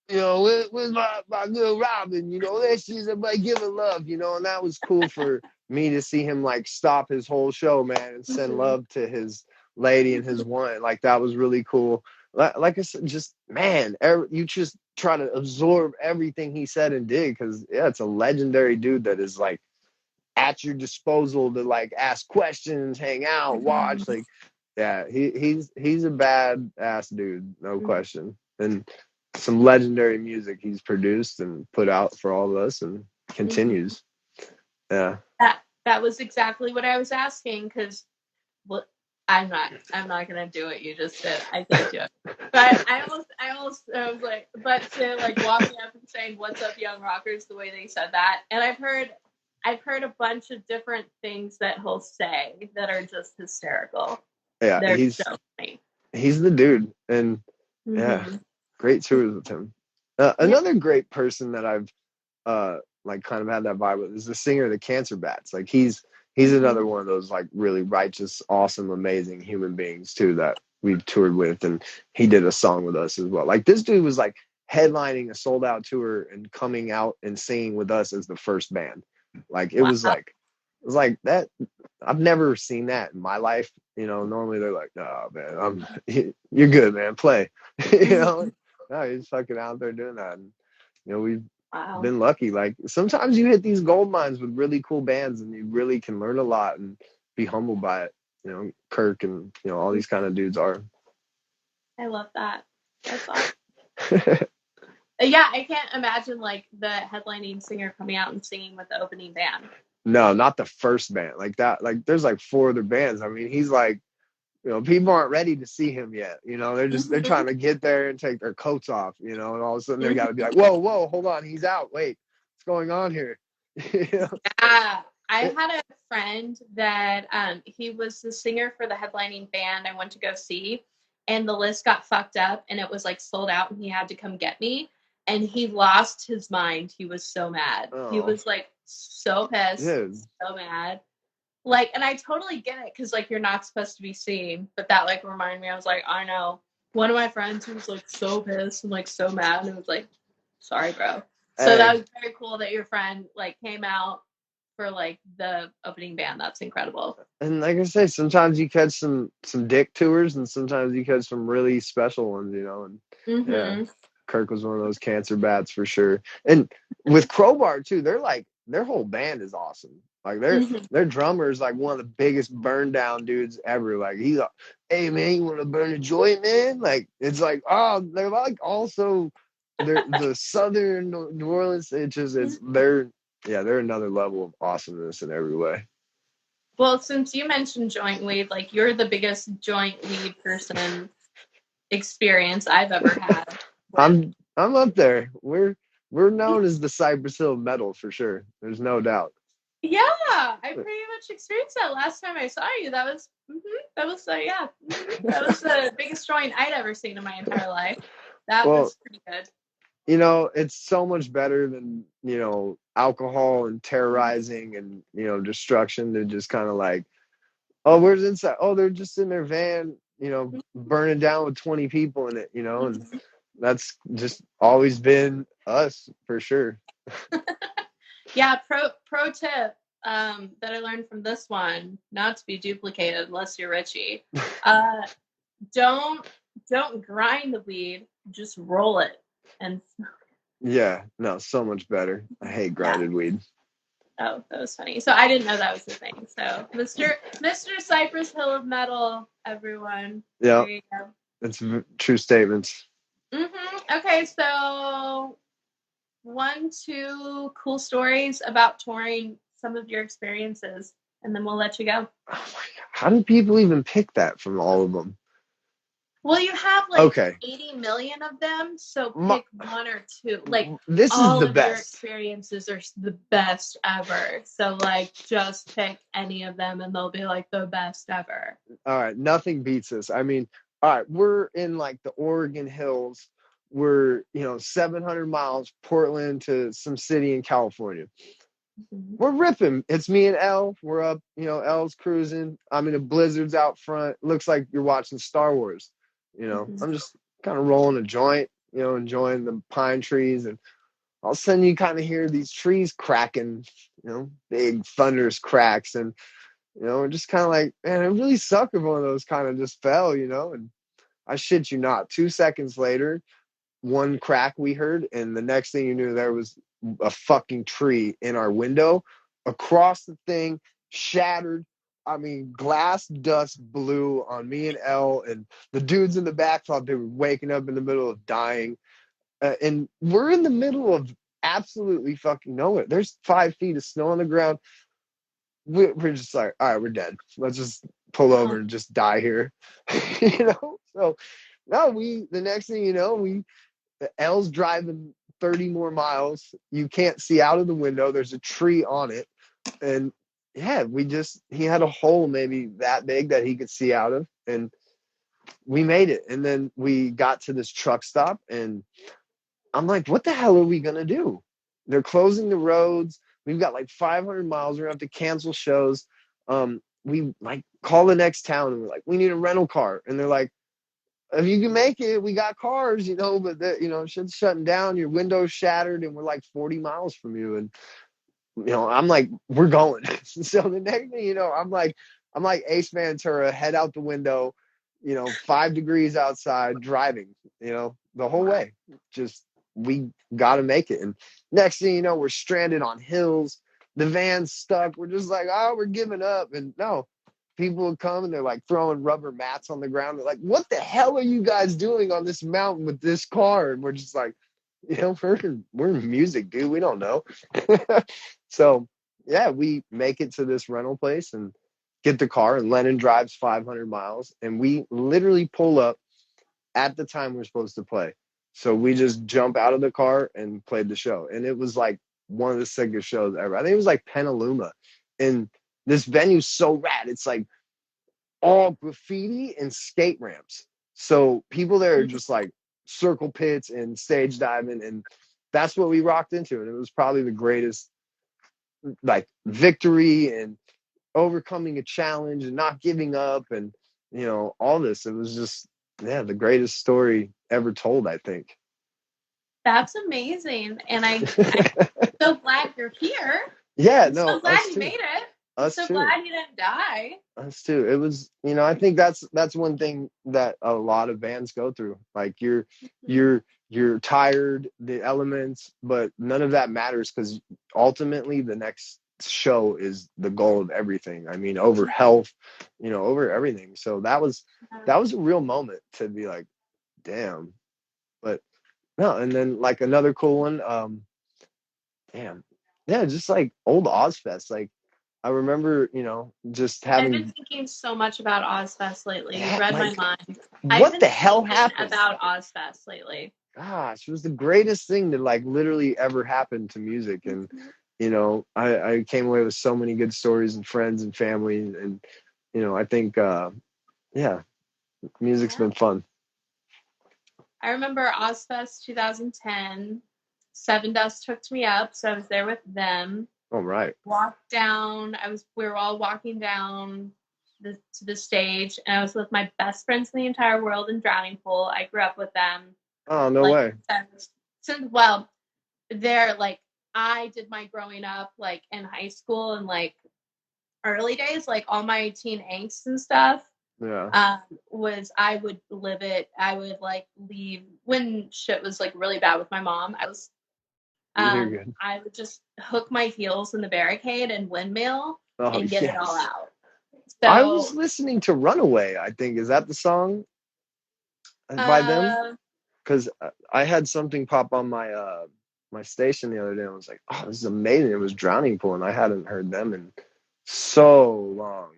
where's my girl Robin? That she's like giving love, and that was cool for me to see him like stop his whole show, man, and send love to his lady and his one. Like that was really cool. Like I said, just man, you just try to absorb everything he said and did because it's a legendary dude that is like at your disposal to like ask questions, hang out, watch. Like, yeah, he's a bad ass dude, no question, and some legendary music he's produced and put out for all of us and continues. Yeah, that was exactly what I was asking because. I'm not gonna do what you just did. I can't do it. But I was like, but to like walking up and saying, "What's up, young rockers?" the way they said that, and I've heard a bunch of different things that he'll say that are just hysterical. Yeah, they're so funny. He's the dude, and yeah, great tours with him. Another great person that I've like kind of had that vibe with is the singer of the Cancer Bats. Like he's another one of those like really righteous, awesome, amazing human beings too that we've toured with, and he did a song with us as well. Like this dude was like headlining a sold out tour and coming out and singing with us as the first band. Like it Wow. was like that. I've never seen that in my life. Normally they're like, "Oh man, you're good, man. Play." No, he's fucking out there doing that. And, we've been lucky. Like sometimes you hit these gold mines with really cool bands, and you really can learn a lot and be humbled by it. Kirk and all these kind of dudes are. I love that. That's awesome. Yeah, I can't imagine like the headlining singer coming out and singing with the opening band. No, not the first band. Like that. Like there's like 4 other bands. I mean, he's like, people aren't ready to see him yet. They're trying to get there and take their coats off. And all of a sudden they got to be like, whoa, hold on, he's out. Wait, what's going on here? Yeah, I had a friend that he was the singer for the headlining band I went to go see, and the list got fucked up and it was like sold out, and he had to come get me, and he lost his mind. He was so mad. Oh. He was like so pissed, so mad. Like, and I totally get it because like you're not supposed to be seen, but that like reminded me. I was like, I know one of my friends who was like so pissed and like so mad, and it was like, sorry, bro. So that was very cool that your friend like came out for like the opening band. That's incredible. And like I say, sometimes you catch some dick tours, and sometimes you catch some really special ones, and yeah, Kirk was one of those cancer bats for sure. And with Crowbar too, they're like, their whole band is awesome. Like their drummer is like one of the biggest burn down dudes ever. Like he's like, hey man, you want to burn a joint, man? Like it's like, oh, they're like also they're the Southern New Orleans. It just they're another level of awesomeness in every way. Well, since you mentioned joint weed, like you're the biggest joint weed person experience I've ever had. I'm up there. We're known as the Cypress Hill Metal for sure. There's no doubt. Yeah, I pretty much experienced that last time I saw you. That was that was the biggest joint I'd ever seen in my entire life. That was pretty good. It's so much better than, alcohol and terrorizing and, destruction. They're just kind of like, oh, where's Incite? Oh, they're just in their van, burning down with 20 people in it, and that's just always been us for sure. Yeah, pro tip that I learned from this one, not to be duplicated unless you're Richie. Don't grind the weed, just roll it and smoke it. Yeah, no, so much better. I hate grinded weed. Oh, that was funny. So I didn't know that was the thing. So Mr. Cypress Hill of Metal, everyone. Yeah, that's true statements. Okay, so 1-2 cool stories about touring, some of your experiences, and then we'll let you go. Oh my God. How do people even pick that from all of them? Well, you have like 80 million of them, so pick 1 or 2. Like this all is the of best. Your experiences are the best ever. So like just pick any of them and they'll be like the best ever. All right, nothing beats this. I mean, all right, we're in like the Oregon hills. We're 700 miles, Portland to some city in California. We're ripping. It's me and Elle. We're up, Elle's cruising. I'm in a blizzard's out front. Looks like you're watching Star Wars. I'm just kind of rolling a joint, enjoying the pine trees, and all of a sudden you kind of hear these trees cracking, big thunderous cracks, and we're just kind of like, man, it really sucked if one of those kind of just fell, and I shit you not, 2 seconds later, one crack we heard, and the next thing you knew, there was a fucking tree in our window, across the thing, shattered. I mean, glass dust blew on me and Elle, and the dudes in the back thought they were waking up in the middle of dying. And we're in the middle of absolutely fucking nowhere. There's 5 feet of snow on the ground. We're just like, all right, we're dead. Let's just pull over and just die here. So no, the next thing you know, Elle's driving 30 more miles. You can't see out of the window. There's a tree on it. And yeah, he had a hole maybe that big that he could see out of, and we made it. And then we got to this truck stop, and I'm like, what the hell are we going to do? They're closing the roads. We've got like 500 miles. We're going to have to cancel shows. We like call the next town, and we're like, we need a rental car. And they're like, if you can make it, we got cars, but shit's shutting down, your window's shattered, and we're like 40 miles from you. And, I'm like, we're going. So the next thing I'm like Ace Ventura, head out the window, 5 degrees outside, driving, the whole way. Just, we got to make it. And next thing you know, we're stranded on hills. The van's stuck. We're just like, oh, we're giving up. And no, people would come and they're like throwing rubber mats on the ground. They're like, what the hell are you guys doing on this mountain with this car? And we're just like, we're music, dude. We don't know. So yeah, we make it to this rental place and get the car, and Lennon drives 500 miles, and we literally pull up at the time we're supposed to play. So we just jump out of the car and played the show. And it was like one of the sickest shows ever. I think it was like Petaluma. And this venue's so rad. It's like all graffiti and skate ramps. So people there are just like circle pits and stage diving. And that's what we rocked into. And it was probably the greatest like victory and overcoming a challenge and not giving up and, all this. It was just, the greatest story ever told, I think. That's amazing. And I'm so glad you're here. Yeah, I'm so glad you made it. I'm so glad you didn't die. Us too. It was, I think that's one thing that a lot of bands go through. Like you're tired, the elements, but none of that matters because ultimately the next show is the goal of everything. I mean, over health, over everything. So that was a real moment to be like, damn. But no, and then like another cool one, damn. Yeah, just like old Ozfest. Like I remember, just having. I've been thinking so much about Ozfest lately. You read my mind. What the hell happened about Ozfest lately? Gosh, it was the greatest thing that like literally ever happened to music. And, I came away with so many good stories and friends and family. And, I think, music's been fun. I remember Ozfest 2010. Seven Dust hooked me up, so I was there with them. Oh, right. Walked down. We were all walking down to the stage, and I was with my best friends in the entire world in Drowning Pool. I grew up with them. Oh, no way. They're like, I did my growing up like in high school and like early days, like all my teen angst and stuff. Yeah. Was I would live it. I would like leave when shit was like really bad with my mom. I would just hook my heels in the barricade and windmill and get it all out. So, I was listening to Runaway, I think. Is that the song by them? Because I had something pop on my my station the other day. And I was like, oh, this is amazing. It was Drowning Pool, and I hadn't heard them in so long.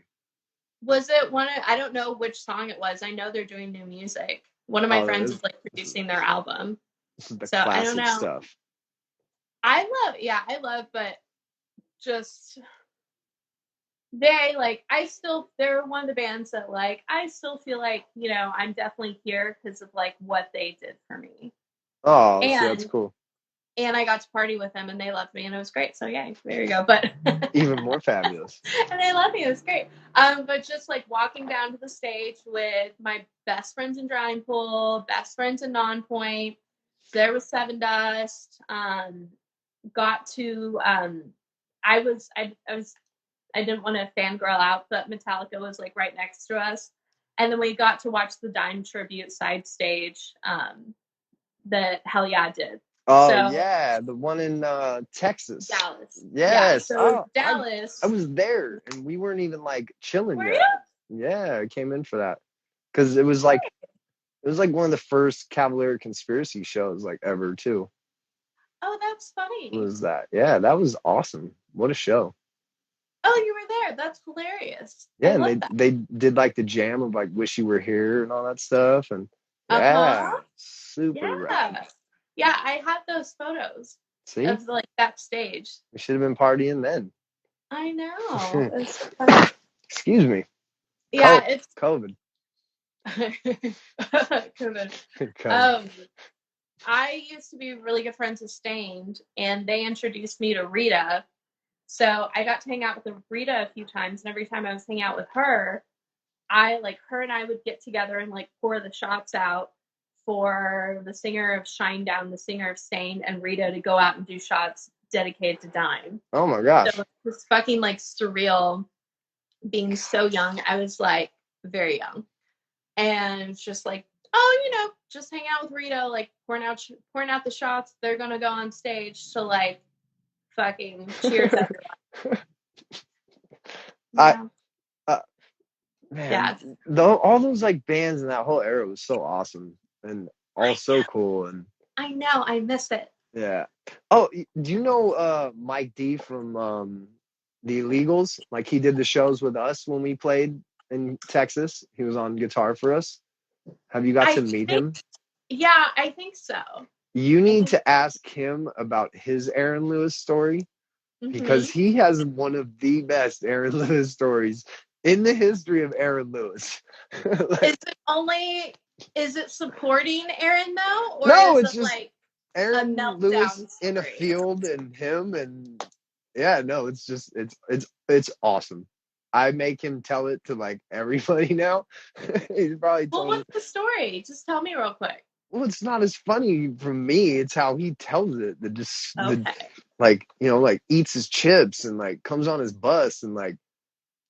Was it one of, I don't know which song it was. I know they're doing new music. One of my friends is like producing their album. This is the classic I don't know. Stuff. I love, but just they're one of the bands that like, I still feel like, I'm definitely here because of like what they did for me. Oh, that's cool. And I got to party with them and they loved me and it was great. So yeah, there you go. But even more fabulous. And they loved me. It was great. But just like walking down to the stage with my best friends in Drowning Pool, best friends in Non-Point, there was Seven Dust. Got to I didn't want to fangirl out, but Metallica was like right next to us. And then we got to watch the Dime tribute side stage that Hell Yeah did. Oh, yeah, the one in Texas. Dallas. Yes. Yeah, so Dallas. I was there, and we weren't even like chilling Were yet. You? Yeah, I came in for that because it was like one of the first Cavalera conspiracy shows like ever too. Oh, that's funny. Was that? Yeah, that was awesome. What a show. Oh, you were there. That's hilarious. Yeah, and they did like the jam of like "Wish You Were Here" and all that stuff, and super rad. Yeah, I had those photos. See? Of like that stage. We should have been partying then. I know. It's so funny. Excuse me. Yeah, it's COVID. COVID. I used to be really good friends with Stained, and they introduced me to Rita. So I got to hang out with Rita a few times, and every time I was hanging out with her, her and I would get together and like pour the shots out for the singer of Shinedown, the singer of Stained, and Rita to go out and do shots dedicated to Dime. Oh my gosh. So it's fucking like surreal being so young. I was like very young. And just like, oh, just hang out with Rita, like pouring out the shots. They're gonna go on stage to like fucking cheers everyone. Man, all those like bands in that whole era was so awesome and all so cool. And I know, I miss it. Yeah. Oh, do you know Mike D from the Illegals? Like he did the shows with us when we played in Texas. He was on guitar for us. Have you got to meet him? Yeah, I think so. You need to ask him about his Aaron Lewis story because he has one of the best Aaron Lewis stories in the history of Aaron Lewis. Is it supporting Aaron though? Or no, is it's just like Aaron Lewis in a field and him and it's awesome. I make him tell it to like everybody now. He's probably told what's the story? Just tell me real quick. Well, it's not as funny from me. It's how he tells it. Like eats his chips and like comes on his bus and like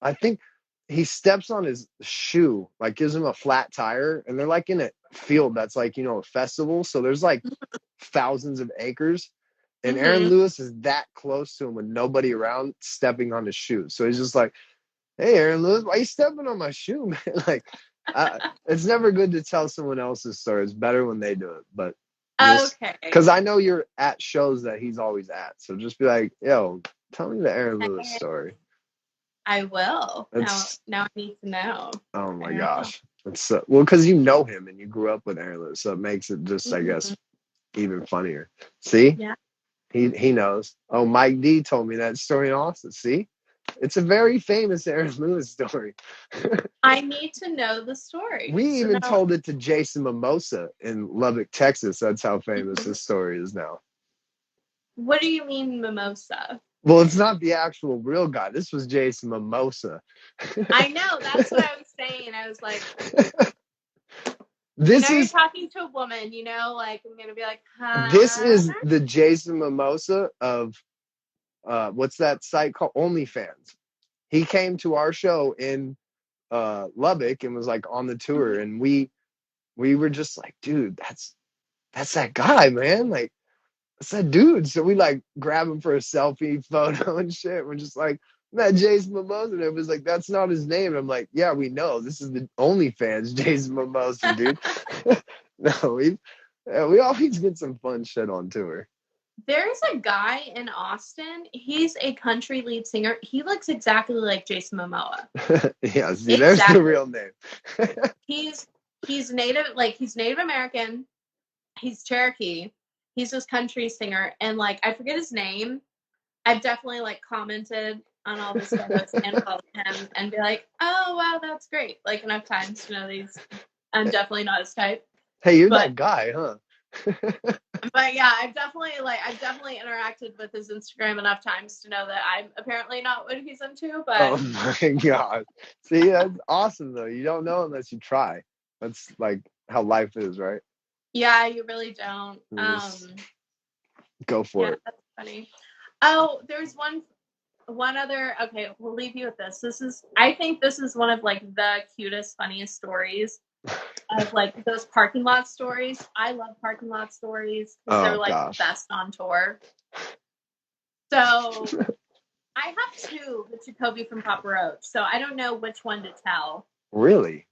I think he steps on his shoe, like gives him a flat tire, and they're like in a field that's like a festival. So there's like thousands of acres. And Aaron Lewis is that close to him with nobody around stepping on his shoes. So he's just like, hey, Aaron Lewis, why are you stepping on my shoe, man? Like, it's never good to tell someone else's story. It's better when they do it. But okay. Because I know you're at shows that he's always at. So just be like, yo, tell me the Aaron Lewis story. I will. Now I need to know. Oh, my gosh. It's because you know him and you grew up with Aaron Lewis. So it makes it just, I guess, even funnier. See? Yeah. He knows. Oh, Mike D told me that story in Austin. See? It's a very famous Aaron Lewis story. I need to know the story. We even told it to Jason Mimosa in Lubbock, Texas. That's how famous this story is now. What do you mean Mimosa? Well, it's not the actual real guy. This was Jason Mimosa. I know. That's what I was saying. I was like... you're talking to a woman, like I'm gonna be like, huh? This is the Jason Mimosa of what's that site called? OnlyFans. He came to our show in Lubbock and was like on the tour, and we were just like, dude, that's that guy, man. Like, that's that dude. So we like grab him for a selfie photo and shit. We're just like, that Jason Mimosa. And it was like, that's not his name. And I'm like, yeah, we know. This is the OnlyFans Jason Mimosa, dude. No, we always get some fun shit on tour. There's a guy in Austin. He's a country lead singer. He looks exactly like Jason Momoa. Yeah, see, there's the real name. He's Native American. He's Cherokee. He's this country singer, and like I forget his name. I've definitely like commented on all his photos and followed him and be like, oh wow, that's great. Like enough times to know these. I'm definitely not his type. Hey, you're that guy, huh? But yeah, I've definitely interacted with his Instagram enough times to know that I'm apparently not what he's into. But oh my god, see, that's awesome though. You don't know unless you try. That's like how life is, right? Yeah, you really don't. Go for it. That's funny. Oh, there's one other. Okay, we'll leave you with this. I think this is one of like the cutest, funniest stories of like those parking lot stories. I love parking lot stories because they're like the best on tour. So I have two with Jacoby from Papa Roach, so I don't know which one to tell. Really?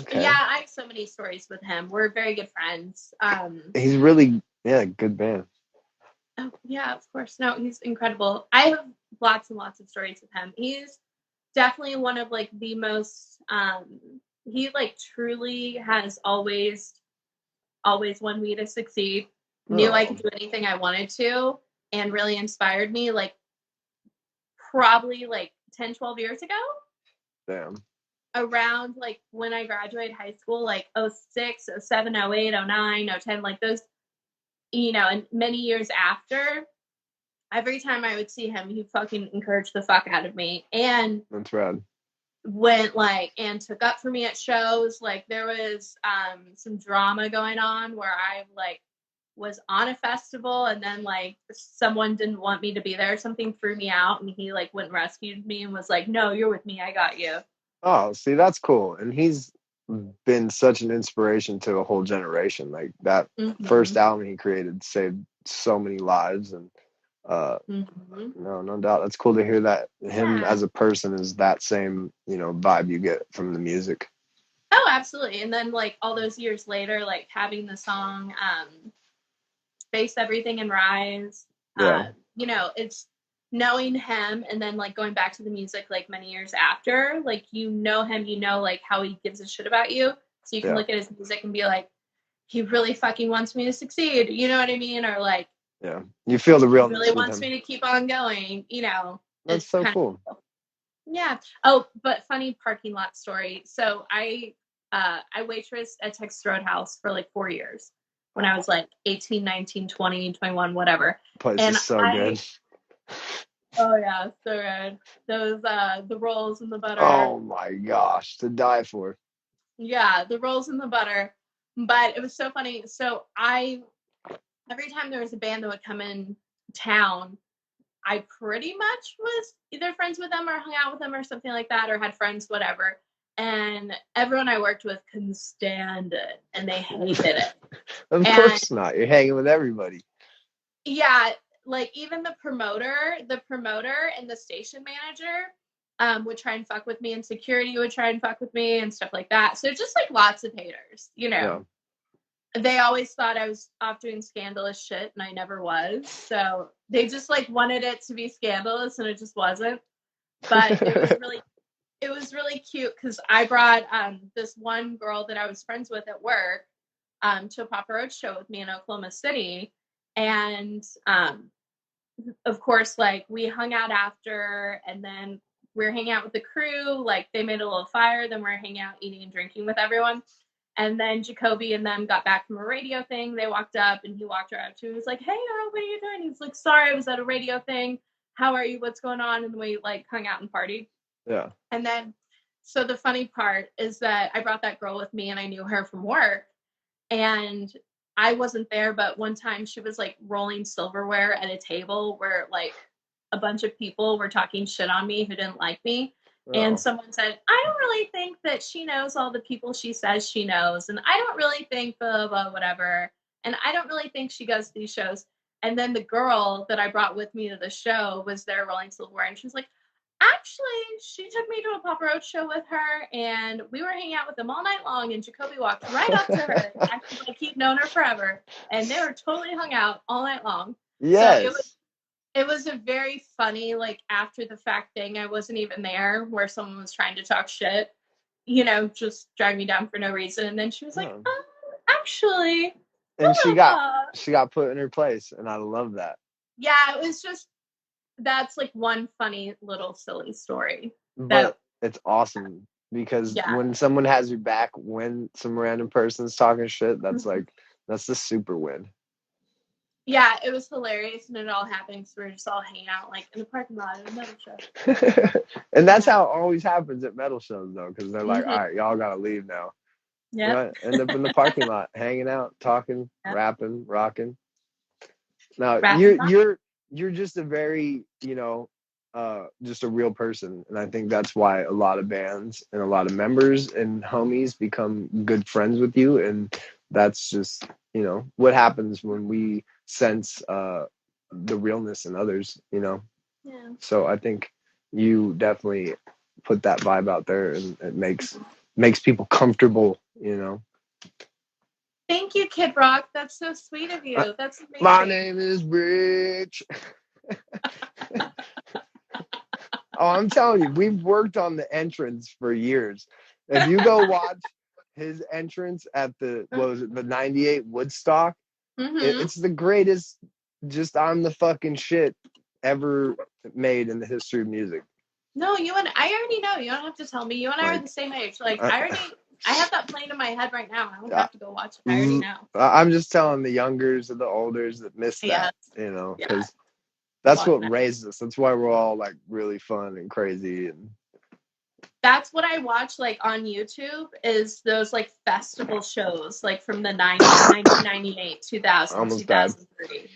Okay. Yeah, I have so many stories with him. We're very good friends. He's really good band. Oh yeah, of course. No, he's incredible. I have lots and lots of stories with him. He's definitely one of like the most he like truly has always wanted me to succeed. Knew I could do anything I wanted to, and really inspired me like probably like 10, 12 years ago. Damn. Around like when I graduated high school, like 06, 07, 08, 09, 010, like those, and many years after, every time I would see him, he fucking encouraged the fuck out of me. And that's rad. went like and took up for me at shows. Like there was some drama going on where I like was on a festival and then like someone didn't want me to be there, something threw me out, and he like went and rescued me and was like, no, you're with me, I got you. Oh, see, that's cool. And he's been such an inspiration to a whole generation. Like that first album he created saved so many lives. And no doubt. That's cool to hear that him as a person is that same, vibe you get from the music. Oh, absolutely. And then like all those years later, like having the song Face Everything and Rise, it's knowing him and then like going back to the music like many years after, like him, like how he gives a shit about you. So you can look at his music and be like, he really fucking wants me to succeed. You know what I mean? Or like, you feel the realness. He really wants me to keep on going. That's so cool. Yeah. Oh, but funny parking lot story. So I waitressed at Texas Roadhouse for like 4 years when I was like 18, 19, 20, 21, whatever. Place is so good. Oh yeah, so good. Those the rolls and the butter. Oh my gosh, to die for. Yeah, the rolls and the butter. But it was so funny. So every time there was a band that would come in town, I pretty much was either friends with them or hung out with them or something like that, or had friends, whatever. And everyone I worked with couldn't stand it, and they hated it. Of course not. You're hanging with everybody. Yeah, like even the promoter and the station manager would try and fuck with me, and security would try and fuck with me and stuff like that. So just like lots of haters, Yeah. They always thought I was off doing scandalous shit, and I never was. So they just like wanted it to be scandalous, and it just wasn't. But it was really cute because I brought this one girl that I was friends with at work to a Papa Roach show with me in Oklahoma City. And of course, like we hung out after, and then we're hanging out with the crew. Like they made a little fire, then we're hanging out, eating and drinking with everyone. And then Jacoby and them got back from a radio thing. They walked up, and he walked right up to me. He was like, hey, Earl, what are you doing? He's like, sorry, I was at a radio thing. How are you? What's going on? And we like hung out and partied. Yeah. And then, so the funny part is that I brought that girl with me, and I knew her from work. And I wasn't there, but one time she was like rolling silverware at a table where like a bunch of people were talking shit on me who didn't like me. Oh. And someone said, I don't really think that she knows all the people she says she knows. And I don't really think blah, blah, whatever. And I don't really think she goes to these shows. And then the girl that I brought with me to the show was there rolling silverware. And she was like, actually, she took me to a Papa Roach show with her, and we were hanging out with them all night long, and Jacoby walked right up to her, acting like he'd known her forever, and they were totally hung out all night long. Yes. So it was a very funny, like, after the fact thing. I wasn't even there, where someone was trying to talk shit, just drag me down for no reason. And then she was like, actually. And she got put in her place, and I love that. Yeah, it was just, that's like one funny little silly story. But it's awesome because when someone has your back, when some random person's talking shit, that's that's the super win. Yeah, it was hilarious, and it all happened because we were just all hanging out like in the parking lot at a metal show. And that's how it always happens at metal shows, though, because they're like, all right, y'all gotta leave now. Yeah. End up in the parking lot, hanging out, talking, rapping, rocking. Now you're just a very, just a real person. And I think that's why a lot of bands and a lot of members and homies become good friends with you. And that's just, what happens when we sense the realness in others, Yeah. So I think you definitely put that vibe out there, and it makes people comfortable, Thank you, Kid Rock. That's so sweet of you. That's amazing. My name is Rich. Oh, I'm telling you, we've worked on the entrance for years. If you go watch his entrance at the 98 Woodstock, it's the greatest, just I'm the fucking shit ever made in the history of music. No, I already know. You don't have to tell me. You and I are the same age. Like, I have that playing in my head right now. I don't have to go watch it. I already know. I'm just telling the youngers and the olders that miss that, because that's what raised us. That's why we're all like really fun and crazy. And that's what I watch like on YouTube is those like festival shows like from the 90s, 1998, 2000, Almost 2003,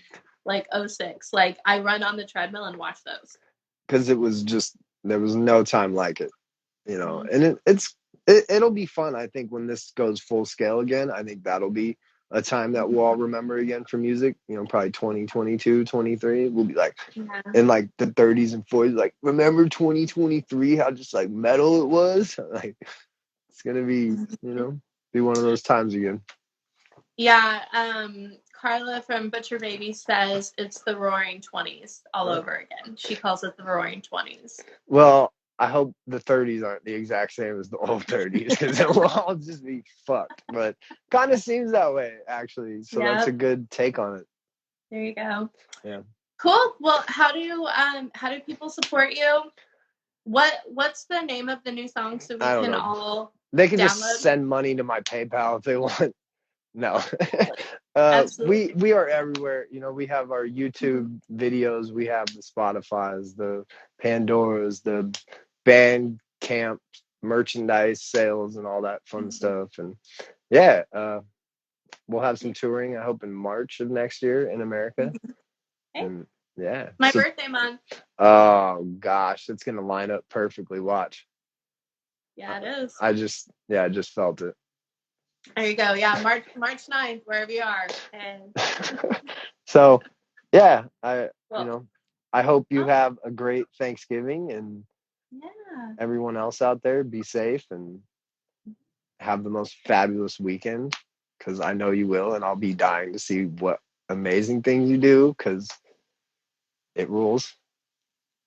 like 06. Like I run on the treadmill and watch those. Because it was just, there was no time like it, you know. Mhm. And it'll be fun. I think when this goes full scale again, I think that'll be a time that we'll all remember again for music, you know, probably 2022, 23. We'll be like Yeah. in like the 30s and 40s, like, remember 2023, how just like metal it was? Like, it's gonna be, you know, be one of those times again. Yeah, Carla from Butcher Baby says it's the Roaring 20s all over again. She calls it the Roaring 20s. Well, I hope the 30s aren't the exact same as the old 30s, because it will all just be fucked. But kind of seems that way, actually. So that's a good take on it. There you go. Yeah. Cool. Well, how do people support you? What's the name of the new song so we can all They can download? Just send money to my PayPal if they want. No. Absolutely. We are everywhere. You know, we have our YouTube videos, we have the Spotify's, the Pandoras, the Bandcamp merchandise sales and all that fun stuff. And yeah, we'll have some touring, I hope, in March of next year in America. Okay. And yeah. My birthday month. Oh gosh, it's gonna line up perfectly. Watch. Yeah, it is. I just felt it. There you go. Yeah, March 9th, wherever you are. And so yeah, I hope you have a great Thanksgiving, and everyone else out there, be safe and have the most fabulous weekend, because I know you will, and I'll be dying to see what amazing things you do, because it rules.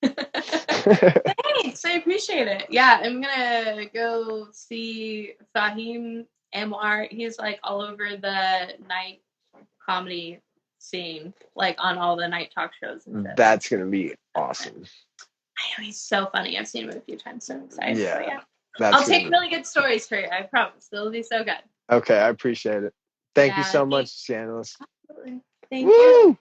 Thanks, I appreciate it. Yeah, I'm gonna go see Fahim Anwar. He's like all over the night comedy scene, like on all the night talk shows and shit. That's gonna be awesome. I know, he's so funny. I've seen him a few times, so I'm excited. Yeah. I'll take really good stories for you. I promise. It'll be so good. Okay, I appreciate it. Thank you so much, Scandalous. Absolutely. Thank you.